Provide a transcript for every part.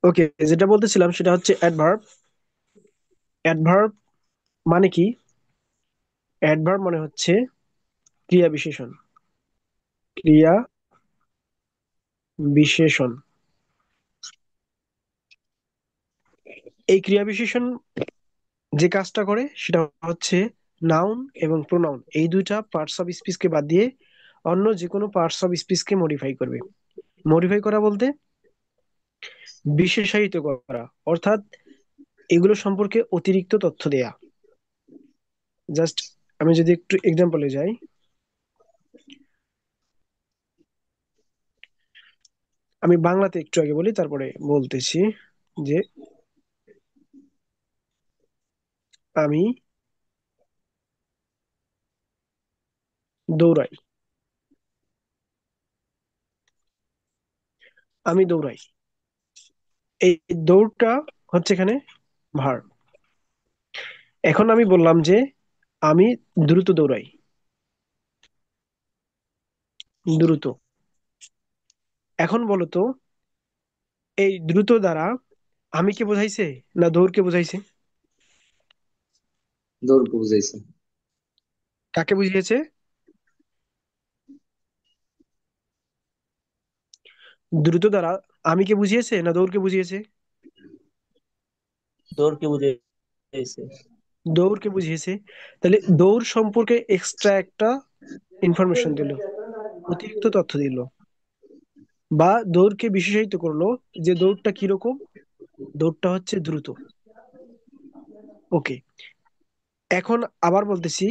ওকে, যেটা বলতেছিলাম সেটা হচ্ছে অ্যাডভার্ব। অ্যাডভার্ব মানে কি? অ্যাডভার্ব মানে হচ্ছে ক্রিয়া বিশেষণ। ক্রিয়া বিশেষণ। এই ক্রিয়া বিশেষণ যে কাজটা করে সেটা হচ্ছে নাউন এবং প্রোনাউন এই দুইটা পার্টস অফ স্পিচকে বাদ দিয়ে অন্য যে কোনো পার্টস অফ স্পিচকে মডিফাই করবে। মডিফাই করা বলতে বিশেষায়িত করা, অর্থাৎ এগুলো সম্পর্কে অতিরিক্ত তথ্য দেয়া। জাস্ট আমি যদি একটু এক্সাম্পলে যাই, আমি বাংলাতে একটু আগে বলি তারপরে বলতেছি যে আমি দৌড়াই। আমি দৌড়াই, এই দৌড়টা হচ্ছে এখানে ভার্ব। এখন আমি বললাম যে আমি দ্রুত দৌড়াই। দ্রুত। এখন বলো তো, এই দ্রুত দ্বারা আমি কে বোঝাইছে না দৌড়কে বোঝাইছে? দৌড়কে বুঝাইছে। কাকে বুঝিয়েছে? দ্রুত দ্বারা আমি কে বুঝিয়েছে না দৌড়কে বুঝিয়েছে? দৌড়কে বুঝিয়েছে। দৌড়কে বুঝিয়েছে। তাহলে দৌড় সম্পর্কে এক্সট্রা একটা ইনফরমেশন দিল, অতিরিক্ত তথ্য দিল, বা দৌড়কে বিশেষায়িত করলো যে দৌড়টা কিরকম। দৌড়টা হচ্ছে দ্রুত। ওকে, এখন আবার বলতেছি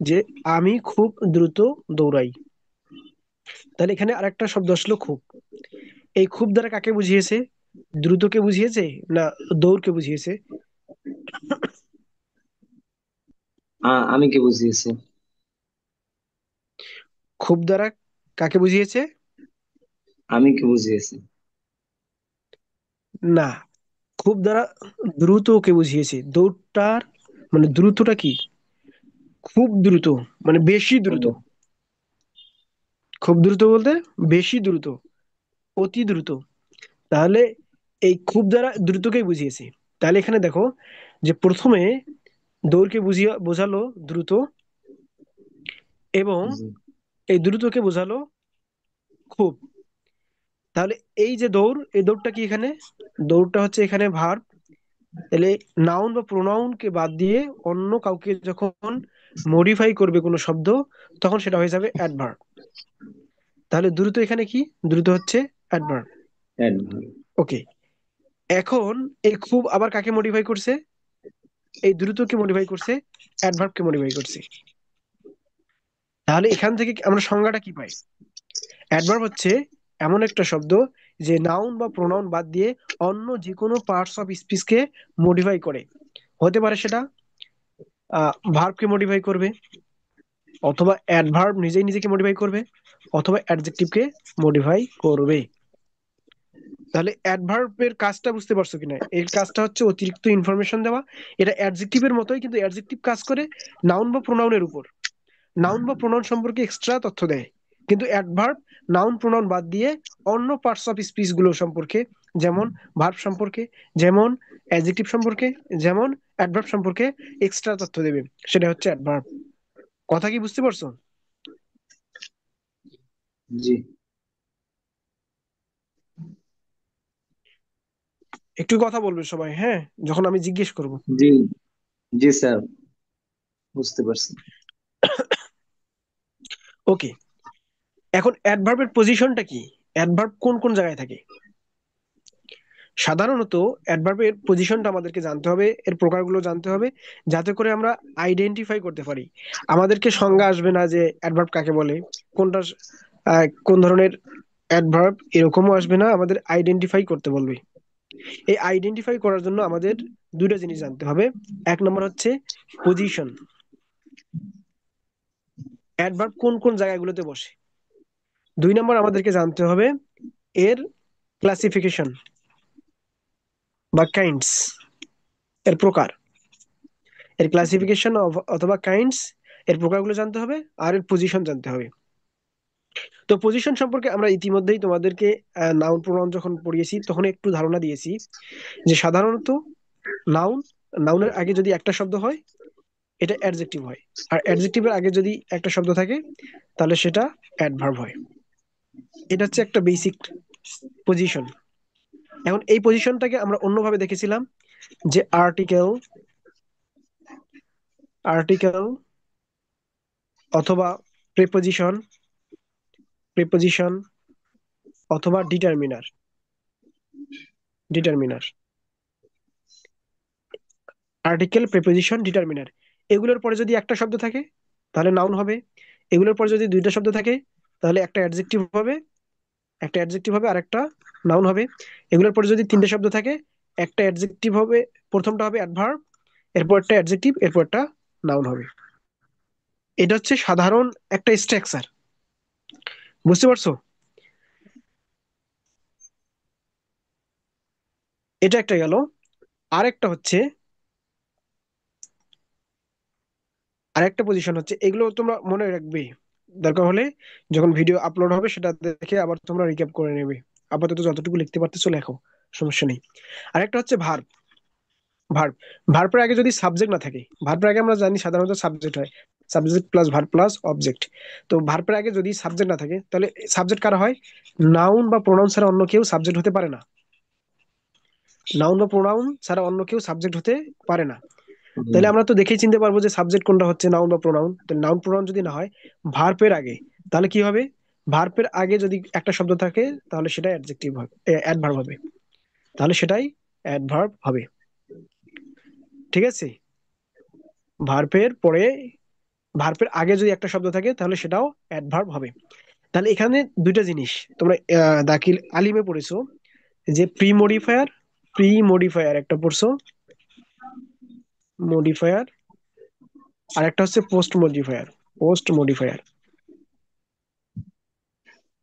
যে আমি খুব দ্রুত দৌড়াই। তাহলে এখানে আরেকটা শব্দ আসলো খুব। এই খুব দ্বারা কাকে বুঝিয়েছে? দ্রুতকে বুঝিয়েছে না দৌড়কে বুঝিয়েছে? আমি কে বুঝিয়েছে? খুব দ্বারা কাকে বুঝিয়েছে? আমি কে বুঝিয়েছে? না, খুব দ্বারা দ্রুতকে বুঝিয়েছে। দৌড়টার মানে দ্রুতটা কি? খুব দ্রুত মানে বেশি দ্রুত। ও, খুব দ্রুত বলতে বেশি দ্রুত, অতি দ্রুত। তাহলে এই খুব দ্বারা দ্রুতকেই বুঝিয়েছে। তাহলে এখানে দেখো যে প্রথমে দৌড়কে বোঝালো দ্রুত, এবং জি। এই দ্রুতকে বোঝালো খুব। তাহলে এই যে দৌড়, এই দৌড়টা কি এখানে? দৌড়টা হচ্ছে এখানে ভার্ব। তাহলে নাউন বা প্রোনাউনকে বাদ দিয়ে অন্য কাউকে যখন মডিফাই করবে কোনো শব্দ, তখন সেটা হয়ে যাবে অ্যাডভার্ব। তাহলে দ্রুত এখানে কি? দ্রুত হচ্ছে অ্যাডভার্ব। অ্যাডভার্ব। ওকে, এখন এই খুব আবার কাকে মডিফাই করছে? এই দ্রুতকে মডিফাই করছে, অ্যাডভার্বকে মডিফাই করছে। তাহলে এখান থেকে আমরা সংজ্ঞাটা কি পাই? অ্যাডভার্ব হচ্ছে এমন একটা শব্দ যে নাউন বা প্রোনাউন বাদ দিয়ে অন্য যে কোনো পার্টস অফ স্পিচকে মডিফাই করে। হতে পারে সেটা ভার্বকে মডিফাই করবে, অথবা অ্যাডভার্ব নিজেই নিজেকে মডিফাই করবে, অথবা অ্যাডজেক্টিভকে মডিফাই করবে। তাহলে অ্যাডভার্বের কাজটা বুঝতে পারছো কিনা? এর কাজটা হচ্ছে অতিরিক্ত ইনফরমেশন দেওয়া। এটা অ্যাডজেক্টিভের মতোই, কিন্তু অ্যাডজেক্টিভ কাজ করে নাউন বা প্রোনাউনের উপর। নাউন বা প্রোনাউন সম্পর্কে এক্সট্রা তথ্য দেয়, কিন্তু অ্যাডভার্ব নাউন প্রোনাউন বাদ দিয়ে অন্য পার্টস অফ স্পিচ গুলো সম্পর্কে, যেমন ভার্ব সম্পর্কে, যেমন অ্যাডজেক্টিভ সম্পর্কে, যেমন অ্যাডভার্ব সম্পর্কে এক্সট্রা তথ্য দেবে। সেটা হচ্ছে অ্যাডভার্ব। কথা কি বুঝতে পারছো? জি। একটু কথা বলবে সবাই, হ্যাঁ, যখন আমি জিজ্ঞেস করব। জি। জি স্যার, বুঝতে পারছি। ওকে, এখন অ্যাডভার্বের পজিশনটা কি? অ্যাডভার্ব কোন কোন জায়গায় থাকে? সাধারণত অ্যাডভার্বের পজিশনটা আমাদেরকে জানতে হবে, এর প্রকারগুলো জানতে হবে, যাতে করে আমরা আইডেন্টিফাই করতে পারি। আমাদেরকে সংজ্ঞা আসবে না যে অ্যাডভার্ব কাকে বলে, কোনটা কোন ধরনের অ্যাডভার্ব, এরকমও আসবে না, আমাদের আইডেন্টিফাই করতে বলবে। এই আইডেন্টিফাই করার জন্য আমাদের দুইটা জিনিস জানতে হবে। এক নম্বর হচ্ছে পজিশন, অ্যাডভার্ব কোন কোন জায়গাগুলোতে বসে। দুই নম্বর আমাদেরকে জানতে হবে এর ক্লাসিফিকেশন বা কাইন্ডস, এর প্রকার। এর ক্লাসিফিকেশন অথবা কাইন্ডস, এর প্রকারগুলো জানতে হবে, আর এর পজিশন জানতে হবে। তো পজিশন সম্পর্কে আমরা ইতিমধ্যেই তোমাদেরকে নাউন প্রোনাউন যখন পড়িয়েছি তখন একটু ধারণা দিয়েছি যে সাধারণত নাউন নাউনের আগে যদি একটা শব্দ হয় এটা অ্যাডজেক্টিভ হয়, আর অ্যাডজেক্টিভের আগে যদি একটা শব্দ থাকে তাহলে সেটা অ্যাডভার্ব হয়। এটা হচ্ছে একটা বেসিক পজিশন। এখন এই পজিশনটাকে আমরা অন্যভাবে দেখেছিলাম যে আর্টিকেল আর্টিকেল অথবা প্রিপজিশন প্রিপজিশন অথবা determiner determiner article, preposition, determiner, এগুলোর পরে যদি একটা শব্দ থাকে তাহলে নাউন হবে। এগুলোর পরে যদি দুইটা শব্দ থাকে তাহলে একটা অ্যাডজেক্টিভ হবে, আর একটা নাউন হবে। এগুলোর পরে যদি তিনটে শব্দ থাকে একটা অ্যাডজেক্টিভ হবে, প্রথমটা হবে অ্যাডভার্ব, এরপর একটা অ্যাডজেক্টিভ, এরপর একটা নাউন হবে। এটা হচ্ছে সাধারণ একটা স্ট্রাকচার, বুঝতে পারছো? এটা একটা গেল। আরেকটা হচ্ছে আরেকটা পজিশন হচ্ছে, এগুলো তোমরা মনে রাখবে, দরকার হলে যখন ভিডিও আপলোড হবে সেটা দেখে আবার তোমরা রিক্যাপ করে নেবে। আপাতত যতটুকু লিখতে পারতেছো লেখো, সমস্যা নেই। আরেকটা হচ্ছে ভার্ব। ভার্ব ভার্বের আগে যদি সাবজেক্ট না থাকে, ভার্বের আগে আমরা জানি সাধারণত সাবজেক্ট হয়, subject plus verb plus object. তো ভার্বের আগে যদি সাবজেক্ট না থাকে তাহলে সাবজেক্ট কারা হয়? নাউন বা প্রোনাউন ছাড়া অন্য কেউ সাবজেক্ট হতে পারে না। নাউন বা প্রোনাউন ছাড়া অন্য কেউ সাবজেক্ট হতে পারে না। তাহলে আমরা তো দেখেই চিনতে পারবো যে সাবজেক্ট কোনটা হচ্ছে, নাউন বা প্রোনাউন। তাহলে নাউন প্রোনাউন যদি না হয় ভার্বের আগে, তাহলে কি হবে? ভার্বের আগে যদি একটা শব্দ থাকে তাহলে সেটা অ্যাডজেক্টিভ হবে, অ্যাডভার্ব হবে, তাহলে সেটাই অ্যাডভার্ব হবে। ঠিক আছে? ভার্বের পরে ভার্বের আগে যদি একটা শব্দ থাকে তাহলে সেটাও অ্যাডভার্ব হবে। তাহলে এখানে দুইটা জিনিস তোমরা দাখিল আলিমে পড়েছো, যে প্রি মডিফায়ার একটা পড়ছো, মডিফায়ার, আর একটা হচ্ছে পোস্ট মডিফায়ার।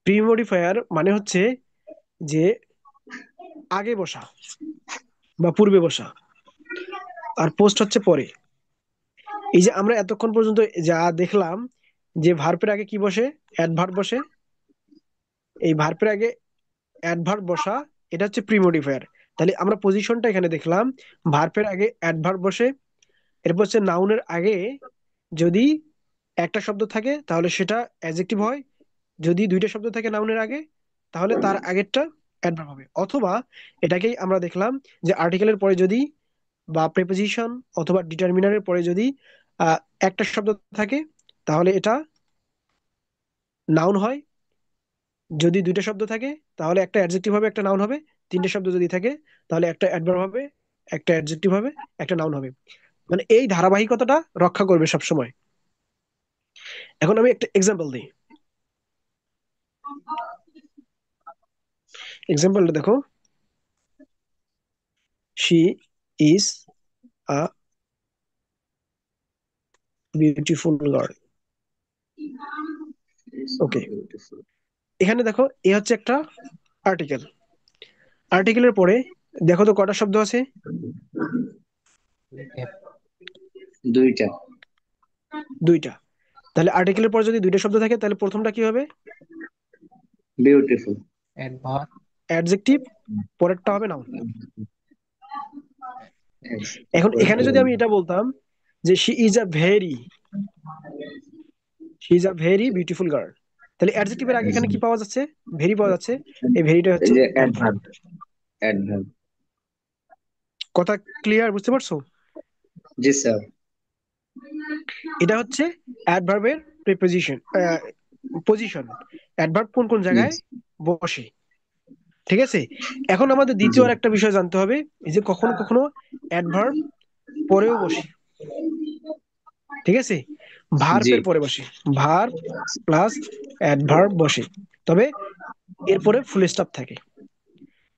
প্রি মডিফায়ার মানে হচ্ছে যে আগে বসা বা পূর্বে বসা, আর পোস্ট হচ্ছে পরে। এই যে আমরা এতক্ষণ পর্যন্ত যা দেখলাম যে ভার্বের আগে কি বসে, অ্যাডভার্ব বসে, এই ভার্বের আগে অ্যাডভার্ব বসা, এটা হচ্ছে প্রি মডিফায়ার। তাহলে আমরা পজিশনটা এখানে দেখলাম, ভার্বের আগে অ্যাডভার্ব বসে, এরপর হচ্ছে নাউনের আগে যদি একটা শব্দ থাকে তাহলে সেটা অ্যাডজেক্টিভ হয়, যদি দুইটা শব্দ থাকে নাউনের আগে তাহলে তার আগেরটা অ্যাডভার্ব হবে। অথবা এটাকেই আমরা দেখলাম যে আর্টিকেলের পরে যদি বা প্রিপজিশন অথবা ডিটারমিনারের পরে যদি আহ, একটা শব্দ থাকে তাহলে এটা নাউন হয়, যদি দুইটা শব্দ থাকে তাহলে একটা অ্যাডজেক্টিভ হবে, একটা নাউন হবে, তিনটে শব্দ যদি থাকে তাহলে একটা অ্যাডভার্ব হবে, একটা অ্যাডজেক্টিভ হবে, একটা নাউন হবে। মানে এই ধারাবাহিকতাটা রক্ষা করবে সব সময়। এখন আমি একটা এক্সাম্পল দিই। এক্সাম্পলটা দেখো, she is a beautiful girl. Okay, এখানে দেখো এ হচ্ছে একটা আর্টিকেল। আর্টিকেলের পরে দেখো তো কটা শব্দ আছে? দুইটা। দুইটা। তাহলে আর্টিকেলের পর যদি দুইটা শব্দ থাকে তাহলে প্রথমটা কি হবে? বিউটিফুল। অ্যাডজেক্টিভ, পরেরটা হবে নাউন। এখন এখানে যদি আমি এটা বলতাম যে she is a very beautiful girl, তাহলে অ্যাডজেক্টিভের আগে এখানে কি পাওয়া যাচ্ছে? ভেরি পাওয়া যাচ্ছে। এই ভেরিটা এই হচ্ছে যে অ্যাডভার্ব। অ্যাডভার্ব। অ্যাডভার্ব। কথা ক্লিয়ার, বুঝতে পারছো? জি স্যার। এটা হচ্ছে অ্যাডভার্বের প্রিপোজিশন, পজিশন। অ্যাডভার্ব কোন কোন জায়গায় বসে। ঠিক আছে? এখন আমাদের দ্বিতীয় জি আর একটা বিষয় জানতে হবে, এই যে কখনো কখনো অ্যাডভার্ব পরেও বসে। ঠিক আছে? জি। ভার্বের পরে বসে, ভার্ব প্লাস অ্যাডভার্ব বসে, তবে এরপরে ফুল স্টপ থাকে।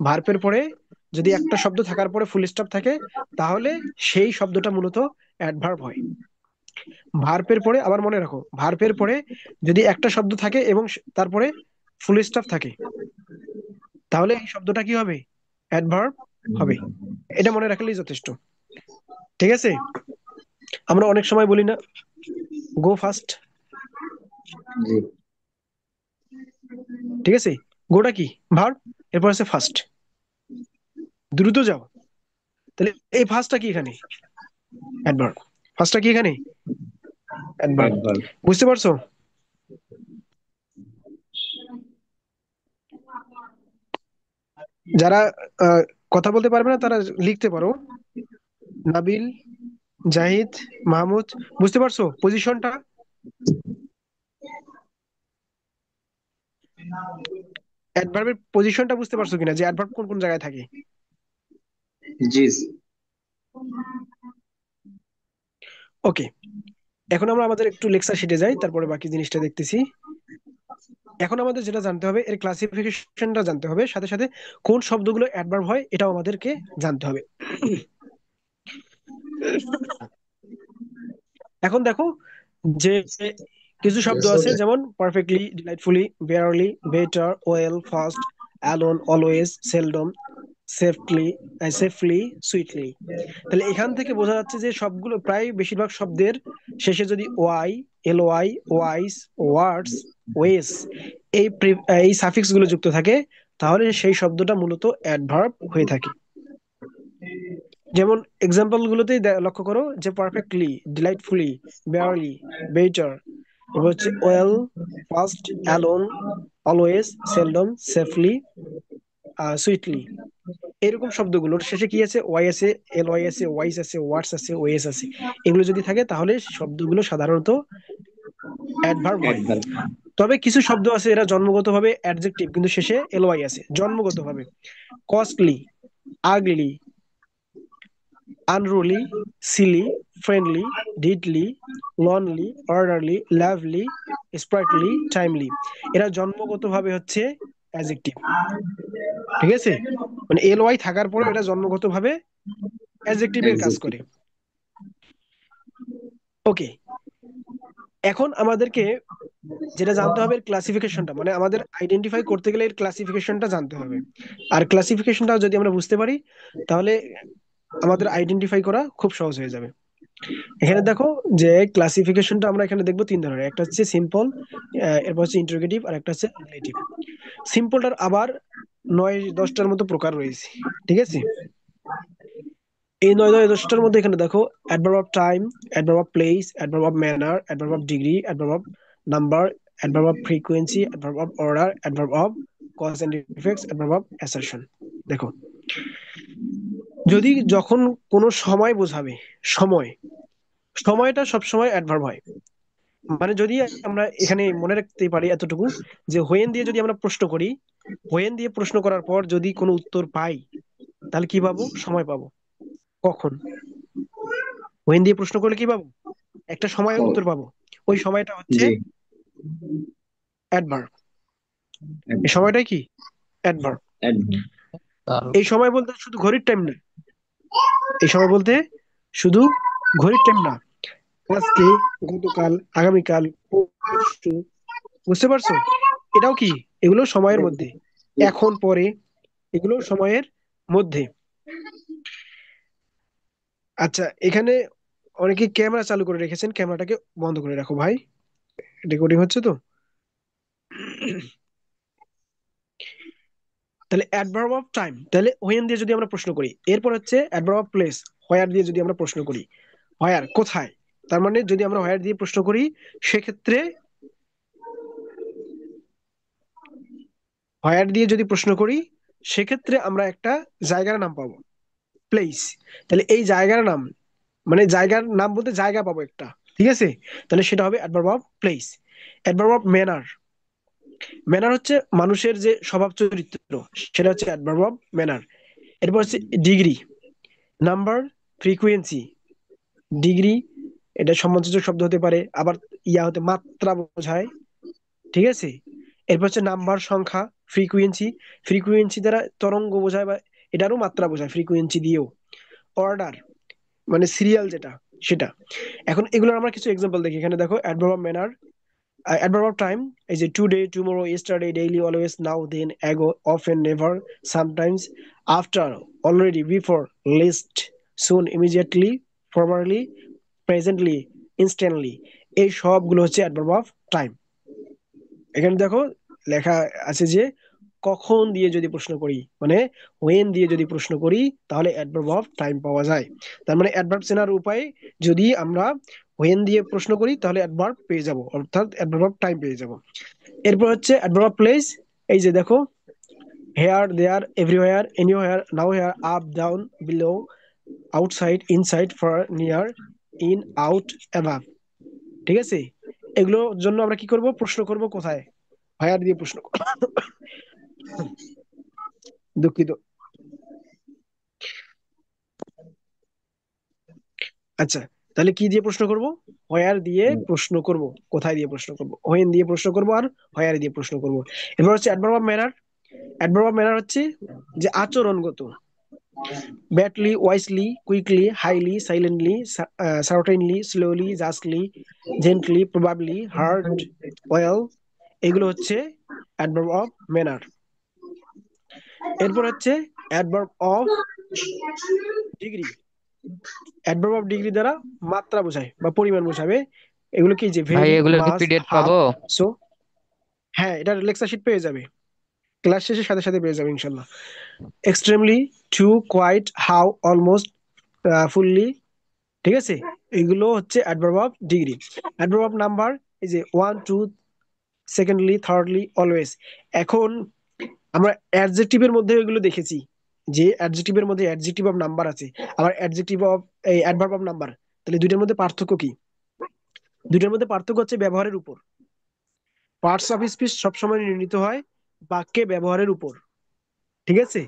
ভার্বের পরে যদি একটা শব্দ থাকার পরে ফুল স্টপ থাকে তাহলে সেই শব্দটা মূলত অ্যাডভার্ব হয়। ভার্বের পরে আবার মনে রাখো, ভার্বের পরে যদি একটা শব্দ থাকে এবং তারপরে ফুল স্টপ থাকে তাহলে এই শব্দটা কি হবে? অ্যাডভার্ব হবে। এটা মনে রাখলেই যথেষ্ট। ঠিক আছে? আমরা অনেক সময় বলি না গো ফাস্ট, জি ঠিক আছে? গোটা কি ভার্ব, এরপর আছে ফাস্ট, দ্রুত যাও। তাহলে এই ফার্স্টটা কি এখানে? অ্যাডভার্ব। ফার্স্টটা কি এখানে? অ্যাডভার্ব। অ্যাডভার্ব। বুঝতে পারছো? যারা কথা বলতে পারবে না তারা লিখতে পারো। নাবিল, জাহিদ, মাহমুদ, বুঝতে পারছো পজিশনটা? অ্যাডভার্বের পজিশনটা বুঝতে পারছো কিনা, যে অ্যাডভার্ব কোন কোন জায়গায় থাকে? জি ওকে, এখন আমরা আমাদের একটু লেকচার শিটে যাই, তারপরে বাকি জিনিসটা দেখতেছি। এখন আমাদের যেটা জানতে হবে, এর ক্লাসিফিকেশনটা জানতে হবে, সাথে সাথে কোন শব্দগুলো অ্যাডভার্ব হয় এটাও আমাদেরকে জানতে হবে। এখন দেখো যে কিছু শব্দ আছে, যেমন perfectly, delightfully, barely, better, well, fast, alone, always, seldom, safely, safely, sweetly. তাহলে এখান থেকে বোঝা যাচ্ছে যে সবগুলো প্রায় বেশিরভাগ শব্দের শেষে যদি ওয়াই, এল ওয়াই, ওয়াইস, ওয়ার্ডস, ওয়েস, এই সাফিক্স গুলো যুক্ত থাকে, তাহলে সেই শব্দটা মূলত অ্যাডভার্ব হয়ে থাকে। যেমন এক্সাম্পল গুলোতেই লক্ষ্য করো যে পারফেক্টলি, ডিলাইটফুলি, বেয়ারলি, বেটার, এবার হচ্ছে well, fast, alone, always, seldom, safely, sweetly. এরকম শব্দগুলোর শেষে কি আছে? ওয়াই আছে, এল ওয়াই আছে, ওয়াইস আছে, ওয়ার্ডস আছে, ওয়েস আছে। এগুলো যদি থাকে তাহলে শব্দগুলো সাধারণত অ্যাডভার্ব হয়। অ্যাডভার্ব। তবে কিছু শব্দ আছে এরা জন্মগতভাবে অ্যাডজেক্টিভ, কিন্তু শেষে এল ওয়াই আছে জন্মগতভাবে। Costly, ugly, unruly, silly, friendly, deadly, lonely, orderly, lovely, sprightly, timely. এরা জন্মগতভাবে হচ্ছে অ্যাডজেক্টিভ, ঠিক আছে? মানে এল ওয়াই থাকার পরে এটা জন্মগতভাবে অ্যাডজেক্টিভের কাজ অ্যাডজেক্টিভ। করে। ওকে, এখন আমাদেরকে যেটা জানতে হবে এর ক্লাসিফিকেশনটা, মানে আমাদের আইডেন্টিফাই করতে গেলে এর ক্লাসিফিকেশনটা জানতে হবে। আর ক্লাসিফিকেশনটা যদি আমরা বুঝতে পারি, তাহলে আমাদের আইডেন্টিফাই করা খুব সহজ হয়ে যাবে। এখানে দেখো যে ক্লাসিফিকেশনটা আমরা এখানে দেখবো তিন ধরনের, একটা হচ্ছে সিম্পল, এরপর হচ্ছে ইন্টারোগেটিভ, আর একটা হচ্ছে রিলেটিভ। সিম্পলটার আবার 9-10টার মতো প্রকার রয়েছে, ঠিক আছে? এই 9-10টার মধ্যে এখানে দেখো adverb of time, adverb of place, adverb of manner, adverb of degree, adverb of number, adverb of frequency, adverb of order, adverb of cause and effects, adverb of assertion. দেখো, যদি যখন কোনো সময় বোঝাবে, সময়, সময়টা সবসময় অ্যাডভার্ব হয়। মানে যদি আমরা এখানে মনে রাখতে পারি এতটুকু, যে হোয়েন দিয়ে যদি আমরা প্রশ্ন করি, হোয়েন দিয়ে প্রশ্ন করার পর যদি কোনো উত্তর পাই, তাহলে কি পাবো? সময় পাবো। কখন? হোয়েন দিয়ে প্রশ্ন করলে কি পাবো? একটা সময়ের উত্তর পাবো। ওই সময়টা হচ্ছে জি অ্যাডভার্ব। এই সময়টাই কি? অ্যাডভার্ব। অ্যাডভার্ব। এই সময় বলতে শুধু ঘড়ির টাইম না, এই সময় বলতে শুধু ঘড়ির টাইম না, আজকে, গতকাল, আগামীকাল, পরশু, বুঝতে পারছো? এটাও কি? এগুলো সময়ের মধ্যে। এখন, পরে, এগুলো সময়ের মধ্যে। আচ্ছা, এখানে অনেকে ক্যামেরা চালু করে রেখেছেন, ক্যামেরাটাকে বন্ধ করে রাখো ভাই, রেকর্ডিং হচ্ছে তো। তাহলে অ্যাডভার্ব অফ টাইম, তাহলে হোয়েন দিয়ে যদি আমরা প্রশ্ন করি, এরপর হচ্ছে অ্যাডভার্ব অফ প্লেস, হোয়ার দিয়ে যদি আমরা প্রশ্ন করি, হোয়ার কোথায়, তার মানে যদি আমরা হোয়ার দিয়ে প্রশ্ন করি, সেক্ষেত্রে হোয়ার দিয়ে যদি প্রশ্ন করি, সেক্ষেত্রে আমরা একটা জায়গার নাম পাবো, প্লেস। তাহলে এই জায়গার নাম, মানে জায়গার নাম বলতে জায়গা পাবো একটা, ঠিক আছে? তাহলে সেটা হবে adverb of place. Adverb of manner, manner হচ্ছে মানুষের যে স্বভাব চরিত্র, সেটা হচ্ছে অ্যাডভার্ব অফ ম্যানার। এরপর হচ্ছে ডিগ্রি, নাম্বার, ফ্রিকুয়েন্সি। ডিগ্রি এটা সম্মানসূচক শব্দ হতে পারে, আবার ইয়া হতে মাত্রা বোঝায়, ঠিক আছে? এরপর হচ্ছে নাম্বার, সংখ্যা, ফ্রিকুয়েন্সি, ফ্রিকুয়েন্সি দ্বারা তরঙ্গ বোঝায়, বা এটারও মাত্রা বোঝায় ফ্রিকুয়েন্সি দিয়েও। অর্ডার মানে সিরিয়াল যেটা, সেটা। এখন এগুলোর আমরা কিছু এক্সাম্পল দেখি। এখানে দেখো adverb of manner, adverb of time, এই যে today, tomorrow, yesterday, daily, always, now, then, ago, often, never, sometimes, after, already, before, last, soon, immediately, formerly, presently, instantly, এই সবগুলো হচ্ছে অ্যাডভার্ব অফ টাইম। এখানে দেখো লেখা আছে যে কখন দিয়ে যদি প্রশ্ন করি, মানে ওয়েন দিয়ে যদি প্রশ্ন করি, তাহলে অ্যাডভার্ব অফ টাইম পাওয়া যায়। তার মানে অ্যাডভার্ব চেনার উপায়, যদি আমরা ওয়েন দিয়ে প্রশ্ন করি তাহলে অ্যাডভার্ব পেয়ে যাব, অর্থাৎ অ্যাডভার্ব অফ টাইম পেয়ে যাব। এরপর হচ্ছে অ্যাডভার্ব অফ প্লেস। এই যে দেখো, here, there, everywhere, anywhere, nowhere, up, down, below, outside, inside, far, near, in, out, above. ঠিক আছে, এগুলোর জন্য আমরা কি করব, প্রশ্ন করব কোথায়, হায়ার দিয়ে প্রশ্ন করব। দুঃখিত। আচ্ছা, তাহলে কি দিয়ে প্রশ্ন করব, হোয়ার দিয়ে প্রশ্ন করব, কোথায় দিয়ে প্রশ্ন করব, হোয়েন দিয়ে প্রশ্ন করব, আর হোয়ার দিয়ে প্রশ্ন করব। এবার হচ্ছে adverb of manner. Adverb of manner হচ্ছে যে আচরণগত, badly, wisely, quickly, highly, silently, certainly, slowly, justly, gently, probably, hard, well, এগুলো হচ্ছে অ্যাডভার্ব অফ ম্যানার। এরপর হচ্ছে adverb of degree. Adverb of degree দ্বারা মাত্রা বোঝায় বা পরিমাণ বোঝাবে। এগুলো কি, যে ভাই ভেরি, এগুলোর কি মাস, পিডিএফ হাফ, পাবো? সো। হ্যাঁ, এটার লেকচার শিট পেয়ে যাবে, ক্লাস শেষে সাথে সাথে পেয়ে যাবে ইনশাল্লাহ। Extremely, too, quite, how, almost, fully. ঠিক আছে, এগুলো হচ্ছে adverb of degree. Adverb of number, এই যে one, two, secondly, thirdly, always. এখন আমরা অ্যাডজেক্টিভের মধ্যে এগুলো দেখেছি, যে অ্যাডজেক্টিভের মধ্যে অ্যাডজেক্টিভ অফ নাম্বার আছে, আবার অ্যাডজেক্টিভ অফ এই অ্যাডভার্ব অফ নাম্বার। তাহলে দুইটার মধ্যে পার্থক্য কি? দুইটার মধ্যে পার্থক্য হচ্ছে ব্যবহারের উপর। পার্টস অফ স্পিচ সবসময় নির্ণীত হয় বাক্যে ব্যবহারের উপর। ঠিক আছে,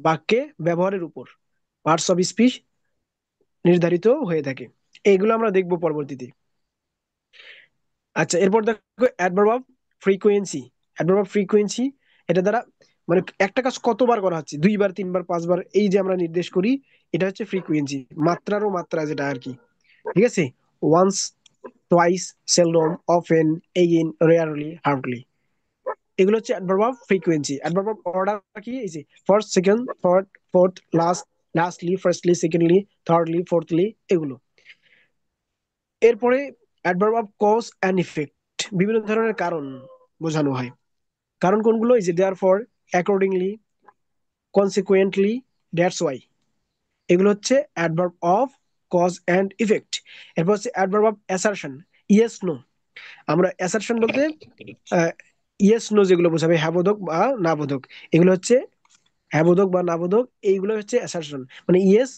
বাক্যে ব্যবহারের উপর পার্টস অফ স্পিচ নির্ধারিত হয়ে থাকে। এইগুলো আমরা দেখবো পরবর্তীতে। আচ্ছা, এরপর দেখো adverb of frequency. Adverb of frequency, এটা দ্বারা মানে একটা কাজ কতবার করা হচ্ছে, দুইবার, তিনবার, পাঁচবার, এই যে আমরা নির্দেশ করি, এটা হচ্ছে ফ্রিকোয়েন্সি, মাত্রারও মাত্রা যেটা আর কি। ঠিক আছে, once, twice, seldom, often, again, rarely, hardly, এগুলো হচ্ছে adverb of frequency. Adverb of order কি, এই যে first, second, third, fourth, last, lastly, firstly, secondly, thirdly, fourthly, এগুলো। এরপরে adverb of cause and effect, বিভিন্ন ধরনের কারণ বোঝানো হয়। কারণ কোনগুলো, এই যে therefore, accordingly, consequently, that's why, এগুলো হচ্ছে adverb of cause and effect. এরপর হচ্ছে adverb of assertion, yes, no. আমরা অ্যাসারশন বলতে ইয়েস, নো যেগুলো বোঝাবে, হ্যাঁ বোধক বা না বোধক, এগুলো হচ্ছে হ্যাঁ বোধক বা না বোধক, এইগুলো হচ্ছে অ্যাসারশন, মানে ইয়েস,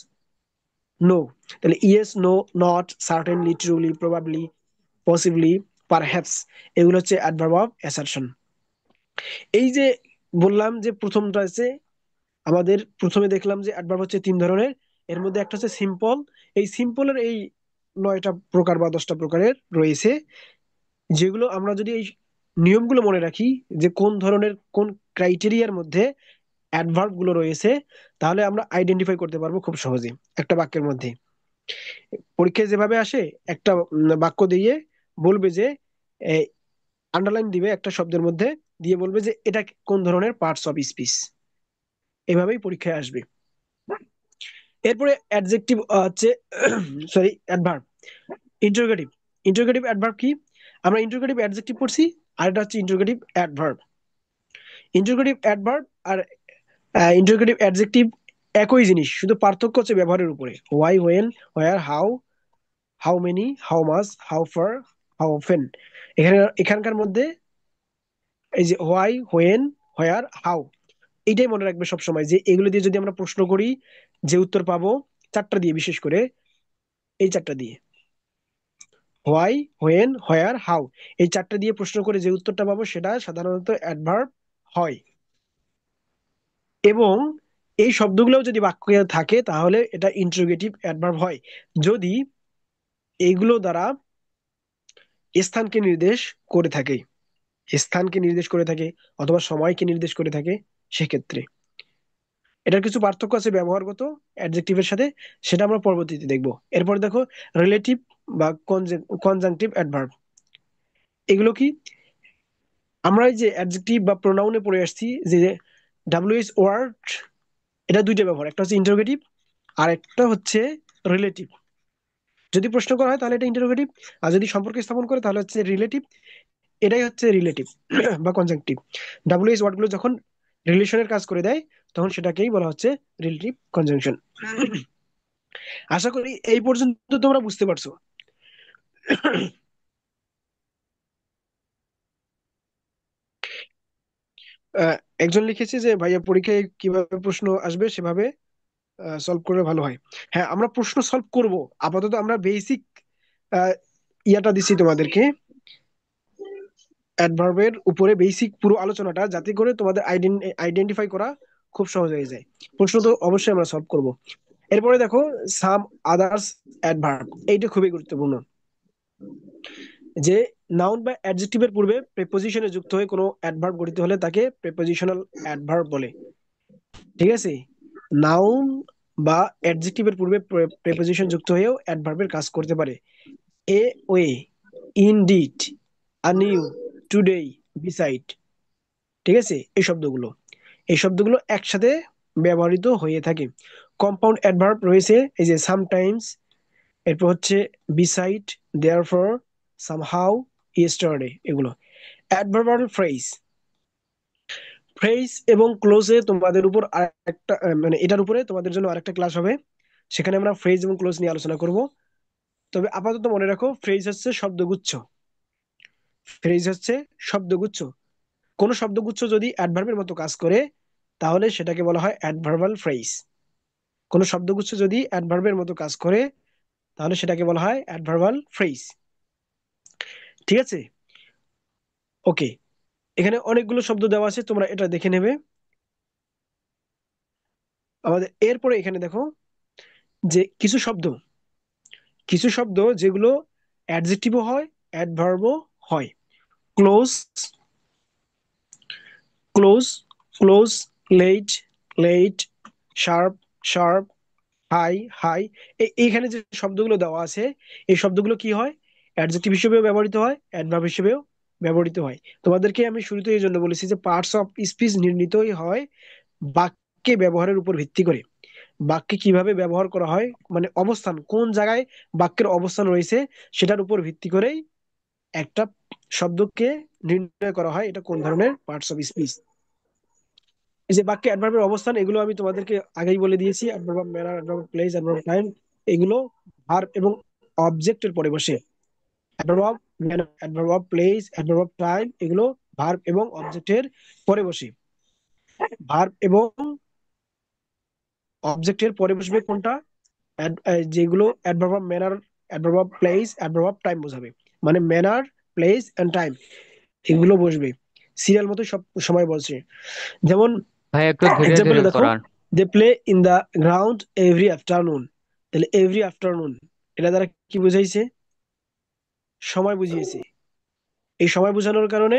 নো। তাহলে yes, no, not, certainly, truly, probably, possibly, perhaps, এগুলো হচ্ছে অ্যাডভার্ব অফ অ্যাসারশন। এই যে বললাম যে প্রথমটা আছে, আমাদের প্রথমে দেখলাম যে অ্যাডভার্ব হচ্ছে তিন ধরনের। এর মধ্যে একটা হচ্ছে সিম্পল। এই সিম্পলের এই 9টা প্রকার বা 10টা প্রকারের রয়েছে, যেগুলো আমরা যদি এই নিয়মগুলো মনে রাখি, যে কোন ধরনের কোন ক্রাইটেরিয়ার মধ্যে অ্যাডভার্ব গুলো রয়েছে, তাহলে আমরা আইডেন্টিফাই করতে পারবো খুব সহজে একটা বাক্যের মধ্যে। পরীক্ষায় যেভাবে আসে, একটা বাক্য দিয়ে বলবে যে আন্ডারলাইন দিবে একটা শব্দের মধ্যে, দিয়ে বলবে যে এটা কোন ধরনের পার্টস অফ স্পিচ, এভাবেই পরীক্ষায় আসবে। এরপরে অ্যাডজেক্টিভ হচ্ছে sorry, adverb. Interrogative. Interrogative adverb কি? আমরা ইন্টারোগেটিভ অ্যাডজেক্টিভ পড়ছি, আর এটা হচ্ছে ইন্টারোগেটিভ অ্যাডভার্ব। ইন্টারোগেটিভ অ্যাডভার্ব আর ইন্টারোগেটিভ অ্যাডজেক্টিভ একই জিনিস, শুধু পার্থক্য হচ্ছে ব্যবহারের উপরে। Why, when, where, how, how many, how much, how far, how often. এখানকার মধ্যে এই যে হোয়াই, হোয়েন, হোয়ার, হাউ, এইটাই মনে রাখবে সবসময়, যে এগুলো দিয়ে যদি আমরা প্রশ্ন করি, যে উত্তর পাবো চারটা দিয়ে, বিশেষ করে এই চারটা দিয়ে, হোয়াই, হোয়েন, হোয়ার, হাউ, এই চারটা দিয়ে প্রশ্ন করে যে উত্তরটা পাবো সেটা সাধারণত অ্যাডভার্ব হয়। এবং এই শব্দগুলো যদি বাক্যে থাকে তাহলে এটা ইন্টারোগেটিভ অ্যাডভার্ব হয়, যদি এইগুলো দ্বারা স্থানকে নির্দেশ করে থাকে, স্থানকে নির্দেশ করে থাকে অথবা সময়কে নির্দেশ করে থাকে, সেক্ষেত্রে। এটার কিছু পার্থক্য আছে ব্যবহারগত অ্যাডজেক্টিভের সাথে, সেটা আমরা পরবর্তীতে দেখবো। এরপর দেখো রিলেটিভ বা কনজাংটিভ অ্যাডভার্ব। এগুলো কি? আমরা এই যে অ্যাডজেক্টিভ বা প্রোনাউনে পড়ে আসছি, যে ডাব্লিউএইচ ওয়ার্ড, এটা দুইটা ব্যবহার, একটা হচ্ছে ইন্টারোগেটিভ আর একটা হচ্ছে রিলেটিভ। যদি প্রশ্ন করা হয় তাহলে এটা ইন্টারোগেটিভ, আর যদি সম্পর্ক স্থাপন করে তাহলে হচ্ছে রিলেটিভ। এটাই হচ্ছে রিলেটিভ বা কনজাংটিভ। ডাব্লিউএইচ ওয়ার্ডগুলো যখন রিলেশনের কাজ করে দেয় তখন সেটাকেই বলা হচ্ছে রিলেটিভ কনজাংশন। আশা করি এই পর্যন্ত তোমরা বুঝতে পারছো। আহ, একজন লিখেছে যে ভাইয়া পরীক্ষায় কিভাবে প্রশ্ন আসবে সেভাবে সলভ করলে ভালো হয়। হ্যাঁ, আমরা প্রশ্ন সলভ করব। আপাতত আমরা বেসিক ইয়াটা দিচ্ছি তোমাদেরকে, অ্যাডভার্বের উপরে বেসিক পুরো আলোচনাটা, যাতে করে তোমাদের আইডেন্টিফাই করা খুব সহজ হয়ে যায়। প্রশ্ন তো অবশ্যই আমরা সলভ করব। এরপরে দেখো সাম আদার্স অ্যাডভার্ব, এইটা খুবই গুরুত্বপূর্ণ। যে নাউন বা অ্যাডজেক্টিভের পূর্বে প্রেপোজিশনে যুক্ত হয়ে কোনো অ্যাডভার্ব গঠিত হলে তাকে প্রেপোজিশনাল অ্যাডভার্ব বলে। ঠিক আছে, নাউন বা অ্যাডজেক্টিভের পূর্বে প্রেপোজিশন যুক্ত হয়েও অ্যাডভার্বের কাজ করতে পারে। Away, indeed, anew, today, beside. ঠিক আছে, এই শব্দগুলো একসাথে ব্যবহৃত হয়ে থাকে। কম্পাউন্ড অ্যাডভার্ব রয়েছে এই যে সামটাইমস, এরপর হচ্ছে বিসাইড, দেয়ারফর, সামহাউ, ইয়েস্টারডে, এগুলো। অ্যাডভার্বাল ফ্রেজ, ফ্রেজ এবং ক্লোজে তোমাদের উপর আরেকটা মানে এটার উপরে তোমাদের জন্য আরেকটা ক্লাস হবে, সেখানে আমরা ফ্রেজ এবং ক্লোজ নিয়ে আলোচনা করব। তবে আপাতত মনে রাখো ফ্রেজ হচ্ছে শব্দগুচ্ছ। ফ্রেজ হচ্ছে শব্দগুচ্ছ। কোন শব্দগুচ্ছ যদি অ্যাডভার্বের মতো কাজ করে তাহলে সেটাকে বলা হয় অ্যাডভার্বাল ফ্রেজ। কোন শব্দগুচ্ছ যদি অ্যাডভার্বের মতো কাজ করে তাহলে সেটাকে বলা হয় অ্যাডভার্বাল ফ্রেজ। ঠিক আছে, ওকে। এখানে অনেকগুলো শব্দ দেওয়া আছে, তোমরা এটা দেখে নেবে। আমাদের এরপরে এখানে দেখো যে কিছু শব্দ যেগুলো অ্যাডজেক্টিভও হয়, অ্যাডভার্বও হয়। Close, close, close, late, late, sharp, sharp, high, high. এইখানে যে শব্দগুলো দেওয়া আছে এই শব্দগুলো কি হয়, অ্যাডজেক্টিভ হিসেবেও ব্যবহৃত হয়, অ্যাডভার্ব হিসেবেও ব্যবহৃত হয়। তোমাদেরকে আমি শুরুতে এই জন্য বলেছি যে পার্টস অফ স্পিচ নির্ণীতই হয় বাক্যে ব্যবহারের উপর ভিত্তি করে। বাক্যে কিভাবে ব্যবহার করা হয়, মানে অবস্থান, কোন জায়গায় বাক্যের অবস্থান রয়েছে সেটার উপর ভিত্তি করেই একটা শব্দকে নির্ণয় করা হয় এটা কোন ধরনের পার্টস অফ স্পিচ। এই যে বাক্যে অ্যাডভার্বের অবস্থান, এগুলো আমি তোমাদেরকে আগেই বলে দিয়েছি। Adverb of manner, adverb of place, adverb of time, এগুলো ভার্ব এবং অবজেক্টের পরে বসে। Adverb of manner, adverb of place, adverb of time, এগুলো ভার্ব এবং অবজেক্টের পরে বসে। ভার্ব এবং অবজেক্টের পরে বসবে কোনটা, যেগুলো adverb of manner, adverb of place, adverb of time বোঝাবে। মানে ম্যানার, প্লেস এন্ড টাইম এগুলো বসবে সিরিয়াল মতো সব সময় বলছে। যেমন ভাই একটু ধীরে এক্সাম্পলে ধীরে দেখো, করান। They play in the ground every afternoon. তাহলে এভরি আফটারনুন এটা দ্বারা কি বুঝাইছে, সময় বুঝিয়েছে। এই সময় বোঝানোর কারণে